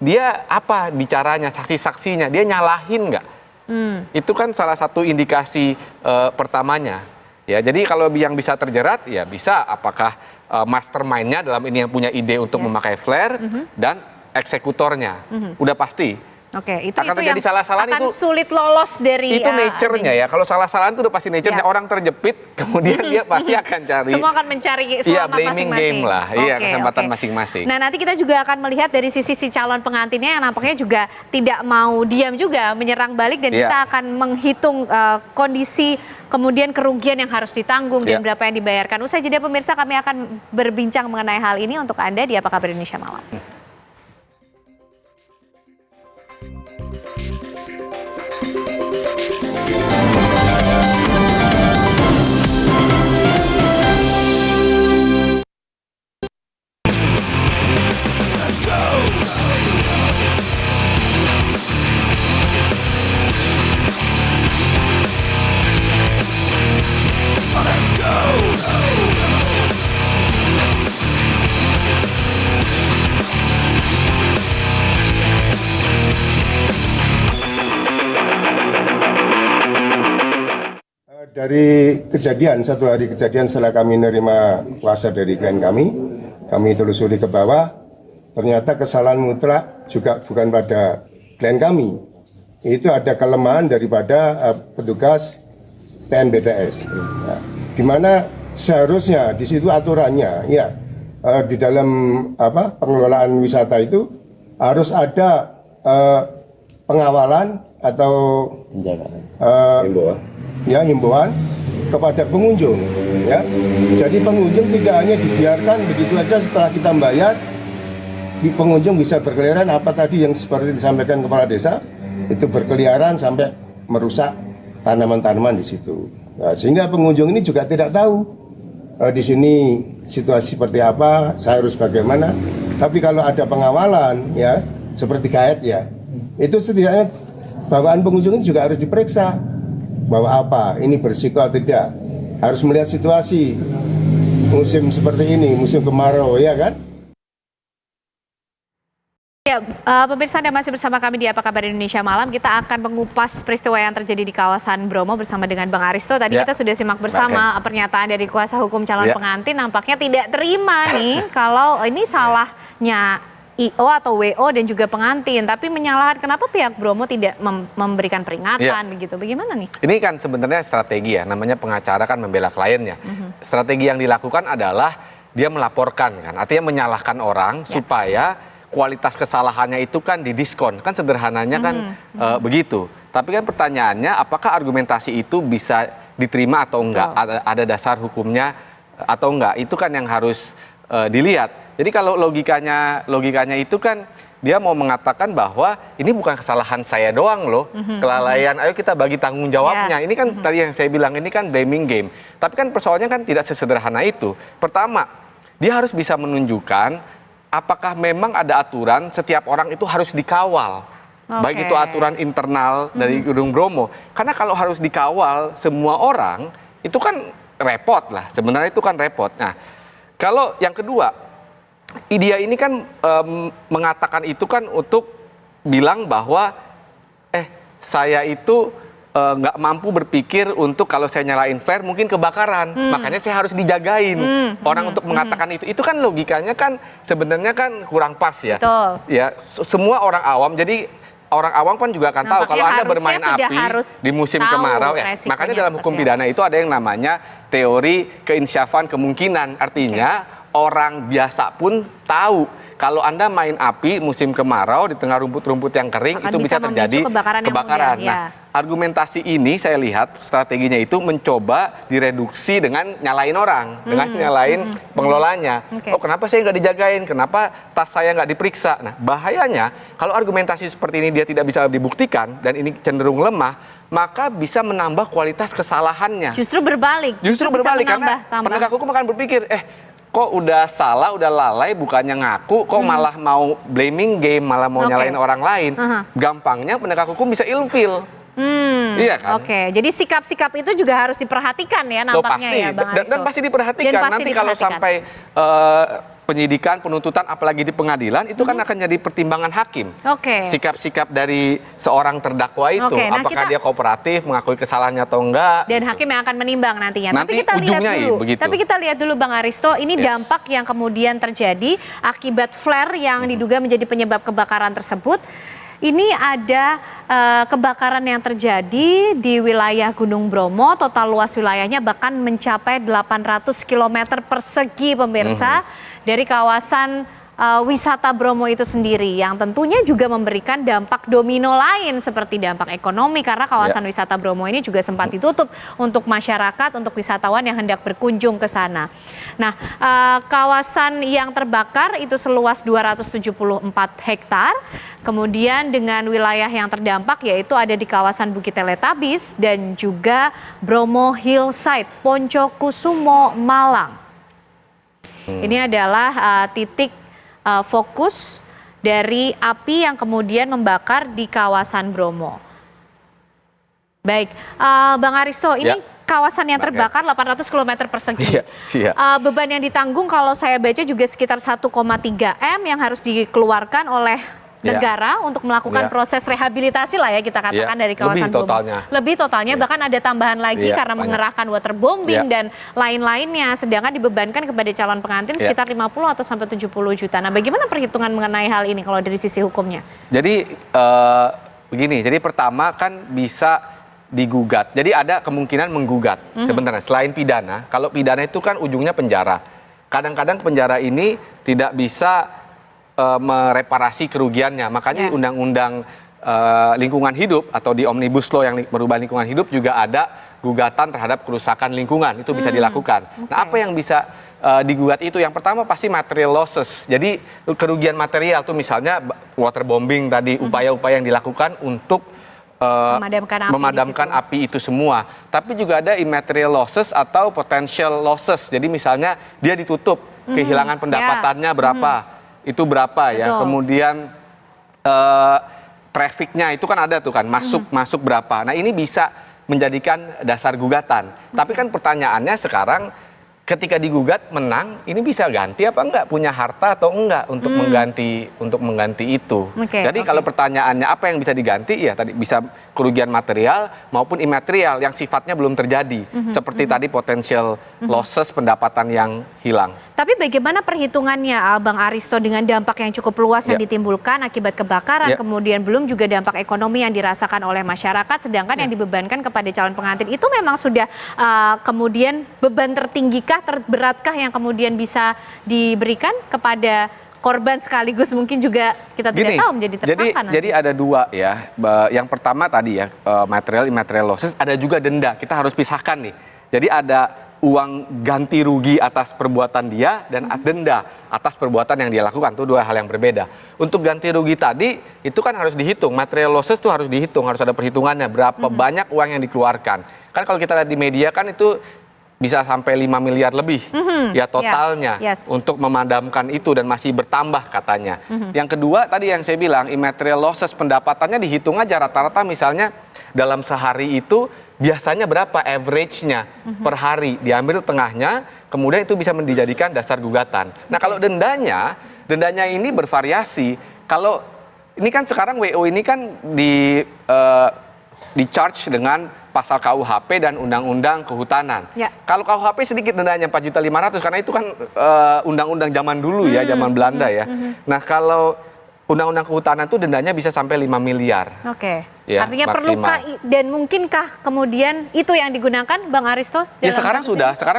Dia apa bicaranya, saksi-saksinya, dia nyalahin nggak? Itu kan salah satu indikasi pertamanya. Ya, jadi kalau yang bisa terjerat ya bisa apakah mastermind-nya dalam ini yang punya ide untuk memakai flare dan eksekutornya. Udah pasti. Itu akan terjadi salah-salahan akan itu sulit lolos dari itu nature-nya ya. Kalau salah-salahan itu udah pasti nature-nya, orang terjepit kemudian dia pasti akan cari. Semua akan mencari selamat blaming masing-masing. game lah. Kesempatan masing-masing. Nah, nanti kita juga akan melihat dari sisi si calon pengantinnya yang nampaknya juga tidak mau diam juga, menyerang balik, dan kita akan menghitung kondisi kemudian kerugian yang harus ditanggung dan berapa yang dibayarkan. Usai jeda pemirsa, kami akan berbincang mengenai hal ini untuk Anda di Apa Kabar Indonesia Malam. Dari kejadian, satu hari kejadian setelah kami menerima kuasa dari klien kami telusuri ke bawah, ternyata kesalahan mutlak juga bukan pada klien kami. Itu ada kelemahan daripada petugas TNBTS. Nah, di mana seharusnya di situ aturannya, ya di dalam pengelolaan wisata itu harus ada pengawalan atau himbauan kepada pengunjung, ya. Jadi pengunjung tidak hanya dibiarkan begitu saja setelah kita membayar, pengunjung bisa berkeliaran apa tadi yang seperti disampaikan kepala desa, itu berkeliaran sampai merusak tanaman-tanaman di situ. Nah, sehingga pengunjung ini juga tidak tahu di sini situasi seperti apa, saya harus bagaimana. Tapi kalau ada pengawalan, ya seperti guide, ya, itu setidaknya bawaan pengunjung ini juga harus diperiksa. Bahwa apa, ini bersiko atau tidak. Harus melihat situasi musim seperti ini, musim kemarau, ya kan? Ya, pemirsa Anda masih bersama kami di Apa Kabar Indonesia Malam. Kita akan mengupas peristiwa yang terjadi di kawasan Bromo bersama dengan Bang Aristo. Tadi kita sudah simak bersama pernyataan dari kuasa hukum calon pengantin. Nampaknya tidak terima nih kalau ini salahnya IO atau WO dan juga pengantin, tapi menyalahkan kenapa pihak Bromo tidak memberikan peringatan begitu. Bagaimana nih? Ini kan sebenarnya strategi ya, namanya pengacara kan membela kliennya. Strategi yang dilakukan adalah dia melaporkan kan, artinya menyalahkan orang supaya kualitas kesalahannya itu kan didiskon. Kan sederhananya kan begitu. Tapi kan pertanyaannya apakah argumentasi itu bisa diterima atau enggak? Ada dasar hukumnya atau enggak? Itu kan yang harus dilihat. Jadi kalau logikanya itu kan dia mau mengatakan bahwa ini bukan kesalahan saya doang loh, kelalaian, ayo kita bagi tanggung jawabnya. Ini kan tadi yang saya bilang, ini kan blaming game. Tapi kan persoalannya kan tidak sesederhana itu. Pertama, dia harus bisa menunjukkan apakah memang ada aturan setiap orang itu harus dikawal. Baik itu aturan internal dari Gunung Bromo. Karena kalau harus dikawal semua orang, itu kan repot lah. Sebenarnya itu kan repot. Nah, kalau yang kedua, Idea ini kan mengatakan itu kan untuk bilang bahwa saya itu nggak mampu berpikir untuk kalau saya nyalain flare mungkin kebakaran, makanya saya harus dijagain orang untuk mengatakan itu kan logikanya kan sebenarnya kan kurang pas ya. Betul. Ya semua orang awam, jadi orang awam kan juga akan tahu kalau Anda bermain api di musim kemarau ya. Makanya dalam hukum pidana itu ada yang namanya teori keinsyafan kemungkinan, artinya orang biasa pun tahu kalau Anda main api musim kemarau di tengah rumput-rumput yang kering itu bisa terjadi kebakaran. Nah, argumentasi ini saya lihat strateginya itu mencoba direduksi dengan nyalain orang, dengan nyalain pengelolanya. Oh, kenapa saya nggak dijagain? Kenapa tas saya nggak diperiksa? Nah, bahayanya kalau argumentasi seperti ini dia tidak bisa dibuktikan dan ini cenderung lemah, maka bisa menambah kualitas kesalahannya. Justru berbalik karena penegak hukum akan berpikir, kok udah salah, udah lalai, bukannya ngaku, kok malah mau blaming game, malah mau nyalain orang lain. Gampangnya penegak hukum bisa ilfil. Iya kan? Jadi sikap-sikap itu juga harus diperhatikan ya nampaknya ya Bang Aristo. Dan pasti diperhatikan. Nanti kalau sampai penyidikan, penuntutan, apalagi di pengadilan, itu kan akan jadi pertimbangan hakim. Sikap-sikap dari seorang terdakwa itu, apakah dia kooperatif, mengakui kesalahannya atau enggak. Dan hakim yang akan menimbang nantinya. Nanti Tapi kita lihat dulu Bang Aristo, ini dampak yang kemudian terjadi akibat flare yang diduga menjadi penyebab kebakaran tersebut. Ini ada kebakaran yang terjadi di wilayah Gunung Bromo, total luas wilayahnya bahkan mencapai 800 km persegi pemirsa. Dari kawasan wisata Bromo itu sendiri yang tentunya juga memberikan dampak domino lain seperti dampak ekonomi karena kawasan wisata Bromo ini juga sempat ditutup untuk masyarakat, untuk wisatawan yang hendak berkunjung ke sana. Nah, kawasan yang terbakar itu seluas 274 hektar. Kemudian dengan wilayah yang terdampak yaitu ada di kawasan Bukit Teletabis dan juga Bromo Hillside, Poncokusumo, Malang. Ini adalah titik fokus dari api yang kemudian membakar di kawasan Bromo. Baik, Bang Aristo, ini kawasan yang terbakar 800 km persegi. Beban yang ditanggung kalau saya baca juga sekitar 1,3 M yang harus dikeluarkan oleh negara untuk melakukan proses rehabilitasi lah ya kita katakan dari kawasan lebih totalnya bahkan ada tambahan lagi karena mengerahkan waterbombing dan lain-lainnya, sedangkan dibebankan kepada calon pengantin sekitar 50 atau sampai 70 juta. Nah, bagaimana perhitungan mengenai hal ini kalau dari sisi hukumnya? Jadi begini, jadi pertama kan bisa digugat. Jadi ada kemungkinan menggugat sebenarnya selain pidana. Kalau pidana itu kan ujungnya penjara. Kadang-kadang penjara ini tidak bisa mereparasi kerugiannya. Makanya undang-undang lingkungan hidup atau di Omnibus Law yang merubah lingkungan hidup juga ada gugatan terhadap kerusakan lingkungan. Itu bisa dilakukan. Nah, apa yang bisa digugat itu? Yang pertama pasti material losses. Jadi kerugian material tuh misalnya waterbombing tadi, upaya-upaya yang dilakukan untuk memadamkan api itu semua. Tapi juga ada immaterial losses atau potential losses. Jadi misalnya dia ditutup, kehilangan pendapatannya berapa. Itu berapa ya, kemudian trafficnya itu kan ada tuh kan, masuk berapa. Nah, ini bisa menjadikan dasar gugatan. Tapi kan pertanyaannya sekarang ketika digugat menang, ini bisa ganti apa enggak, punya harta atau enggak untuk mengganti itu. Jadi kalau pertanyaannya apa yang bisa diganti, ya tadi bisa kerugian material maupun imaterial yang sifatnya belum terjadi, seperti tadi potential losses, pendapatan yang hilang. Tapi bagaimana perhitungannya Bang Aristo dengan dampak yang cukup luas yang ditimbulkan akibat kebakaran, kemudian belum juga dampak ekonomi yang dirasakan oleh masyarakat, sedangkan yang dibebankan kepada calon pengantin itu memang sudah kemudian beban tertinggikah, terberatkah yang kemudian bisa diberikan kepada korban sekaligus mungkin juga kita tidak tahu menjadi tersangka. Jadi ada dua ya. Yang pertama tadi ya material immaterial losses, ada juga denda. Kita harus pisahkan nih. Jadi ada uang ganti rugi atas perbuatan dia dan denda atas perbuatan yang dia lakukan. Itu dua hal yang berbeda. Untuk ganti rugi tadi itu kan harus dihitung. Material losses itu harus dihitung, harus ada perhitungannya berapa banyak uang yang dikeluarkan. Kan kalau kita lihat di media kan itu bisa sampai 5 miliar lebih ya totalnya untuk memadamkan itu dan masih bertambah katanya. Yang kedua tadi yang saya bilang immaterial losses, pendapatannya dihitung aja rata-rata misalnya dalam sehari itu biasanya berapa average-nya per hari, diambil tengahnya, kemudian itu bisa dijadikan dasar gugatan. Nah, kalau dendanya ini bervariasi. Kalau ini kan sekarang WO ini kan di charge dengan pasal KUHP dan Undang-Undang Kehutanan. Kalau KUHP sedikit dendanya 4.500.000 karena itu kan undang-undang zaman dulu ya, zaman Belanda ya. Nah, kalau Undang-Undang Kehutanan itu dendanya bisa sampai 5 miliar. Ya, artinya maksimal. perlukah dan mungkinkah kemudian itu yang digunakan Bang Aristo? Ya sekarang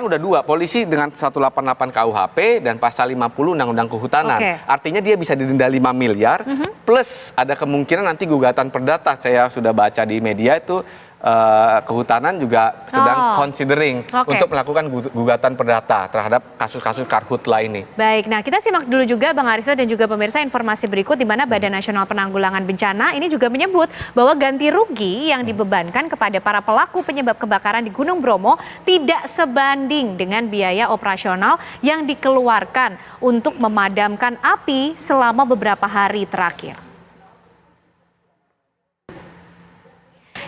udah dua, polisi dengan 188 KUHP dan pasal 50 Undang-Undang Kehutanan. Artinya dia bisa didenda 5 miliar plus ada kemungkinan nanti gugatan perdata. Saya sudah baca di media itu Kehutanan juga sedang considering untuk melakukan gugatan perdata terhadap kasus-kasus karhutla ini. Baik, nah kita simak dulu juga Bang Aristo dan juga pemirsa informasi berikut di mana Badan Nasional Penanggulangan Bencana ini juga menyebut bahwa ganti rugi yang dibebankan kepada para pelaku penyebab kebakaran di Gunung Bromo tidak sebanding dengan biaya operasional yang dikeluarkan untuk memadamkan api selama beberapa hari terakhir.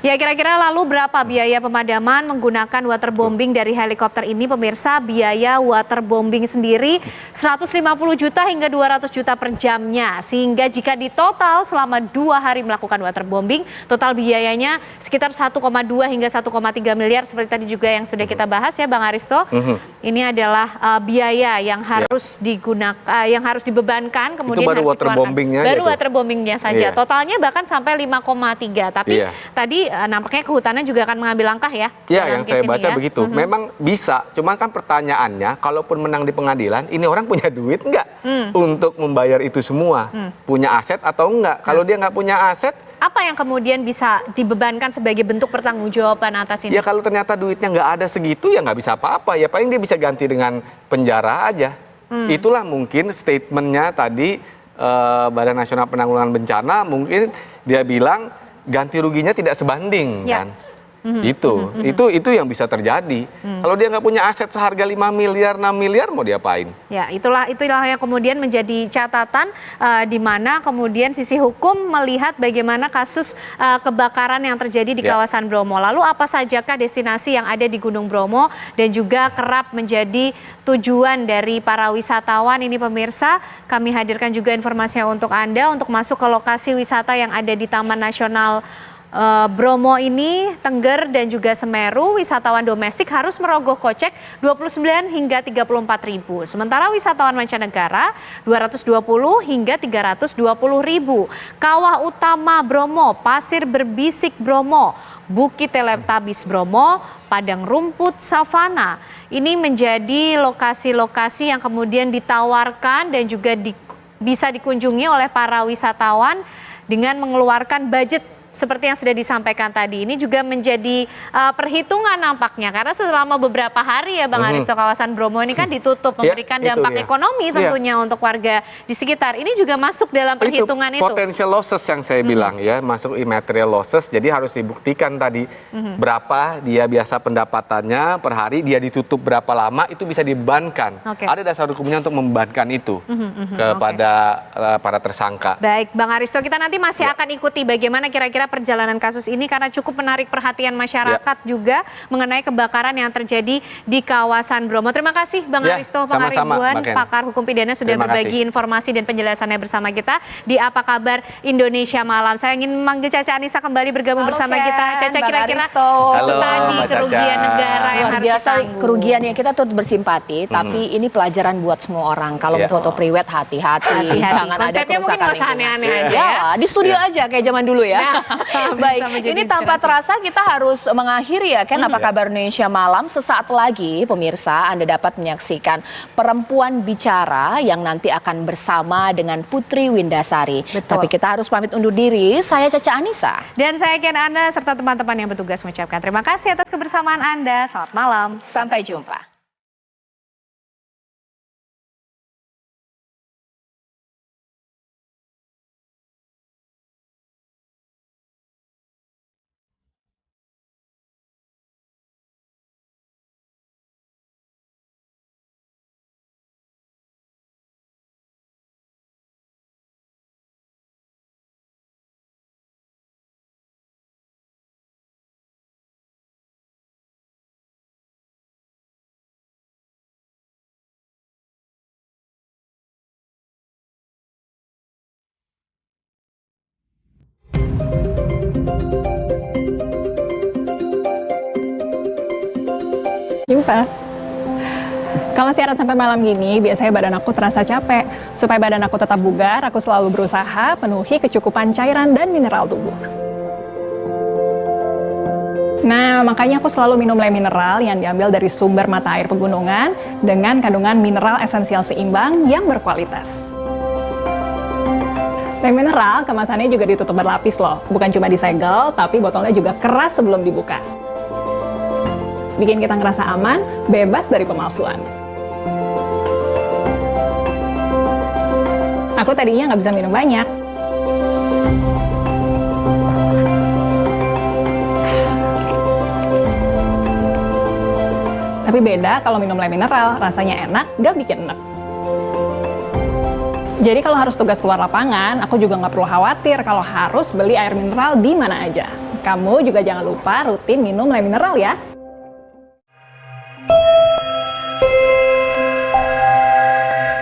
Ya, kira-kira lalu berapa biaya pemadaman menggunakan waterbombing dari helikopter ini pemirsa? Biaya waterbombing sendiri 150 juta hingga 200 juta per jamnya. Sehingga jika ditotal selama 2 hari melakukan waterbombing, total biayanya sekitar 1,2 hingga 1,3 miliar seperti tadi juga yang sudah kita bahas ya Bang Aristo. Ini adalah biaya yang harus digunakan, yang harus dibebankan, kemudian itu baru harus waterbombingnya baru waterbombingnya saja. Totalnya bahkan sampai 5,3. Tapi tadi nampaknya Kehutanan juga akan mengambil langkah ya. Ya, yang saya baca begitu. Memang bisa, cuman kan pertanyaannya, kalaupun menang di pengadilan, ini orang punya duit nggak untuk membayar itu semua? Punya aset atau enggak? Kalau dia nggak punya aset, apa yang kemudian bisa dibebankan sebagai bentuk pertanggungjawaban atas ini? Ya kalau ternyata duitnya nggak ada segitu, ya nggak bisa apa-apa. Ya paling dia bisa ganti dengan penjara aja. Itulah mungkin statementnya tadi Badan Nasional Penanggulangan Bencana, mungkin dia bilang ganti ruginya tidak sebanding kan. Itu yang bisa terjadi. Kalau dia nggak punya aset seharga 5 miliar, 6 miliar mau diapain? Ya, itulah yang kemudian menjadi catatan di mana kemudian sisi hukum melihat bagaimana kasus kebakaran yang terjadi di kawasan Bromo. Lalu apa sajakah destinasi yang ada di Gunung Bromo dan juga kerap menjadi tujuan dari para wisatawan ini pemirsa. Kami hadirkan juga informasinya untuk Anda untuk masuk ke lokasi wisata yang ada di Taman Nasional Bromo ini, Tengger dan juga Semeru. Wisatawan domestik harus merogoh kocek 29 hingga 34.000. Sementara wisatawan mancanegara 220 hingga 320.000. Kawah Utama Bromo, Pasir Berbisik Bromo, Bukit Teletabis Bromo, Padang Rumput Savana. Ini menjadi lokasi-lokasi yang kemudian ditawarkan dan juga bisa dikunjungi oleh para wisatawan dengan mengeluarkan budget seperti yang sudah disampaikan tadi. Ini juga menjadi perhitungan nampaknya karena selama beberapa hari ya Bang Aristo, kawasan Bromo ini kan ditutup, memberikan dampak ekonomi tentunya untuk warga di sekitar. Ini juga masuk dalam perhitungan itu. Potential losses yang saya bilang ya, masuk immaterial losses. Jadi harus dibuktikan tadi berapa dia biasa pendapatannya per hari, dia ditutup berapa lama, itu bisa dibebankan. Ada dasar hukumnya untuk membebankan itu kepada para tersangka. Baik, Bang Aristo, kita nanti masih akan ikuti bagaimana kira-kira perjalanan kasus ini karena cukup menarik perhatian masyarakat juga mengenai kebakaran yang terjadi di kawasan Bromo. Terima kasih Bang Aristo Pangaribuan, pakar hukum pidana sudah berbagi informasi dan penjelasannya bersama kita di Apa Kabar Indonesia Malam. Saya ingin memanggil Caca Anissa kembali bergabung bersama kita. Caca, kira-kira tadi kerugian negara yang harus ditanggung. Kerugian yang kita turut bersimpati, tapi ini pelajaran buat semua orang. Kalau foto priwet hati-hati, jangan ada konsepnya mungkin nggak usah aneh-aneh aja ya. Di studio aja kayak zaman dulu ya. Baik, ini tanpa terasa kita harus mengakhiri ya Ken Apa Kabar Indonesia Malam. Sesaat lagi pemirsa Anda dapat menyaksikan Perempuan Bicara yang nanti akan bersama dengan Putri Windasari. Tapi kita harus pamit undur diri. Saya Caca Anissa. Dan saya Ken Anda serta teman-teman yang bertugas mengucapkan terima kasih atas kebersamaan Anda. Selamat malam. Sampai jumpa. Jumpa. Kalau siaran sampai malam gini, biasanya badan aku terasa capek. Supaya badan aku tetap bugar, aku selalu berusaha penuhi kecukupan cairan dan mineral tubuh. Nah, makanya aku selalu minum Le Mineral yang diambil dari sumber mata air pegunungan dengan kandungan mineral esensial seimbang yang berkualitas. Le Mineral kemasannya juga ditutup berlapis loh. Bukan cuma disegel, tapi botolnya juga keras sebelum dibuka. Bikin kita ngerasa aman, bebas dari pemalsuan. Aku tadinya nggak bisa minum banyak. Tapi beda kalau minum Le Mineral, rasanya enak, nggak bikin enek. Jadi kalau harus tugas keluar lapangan, aku juga nggak perlu khawatir kalau harus beli air mineral di mana aja. Kamu juga jangan lupa rutin minum Le Mineral ya.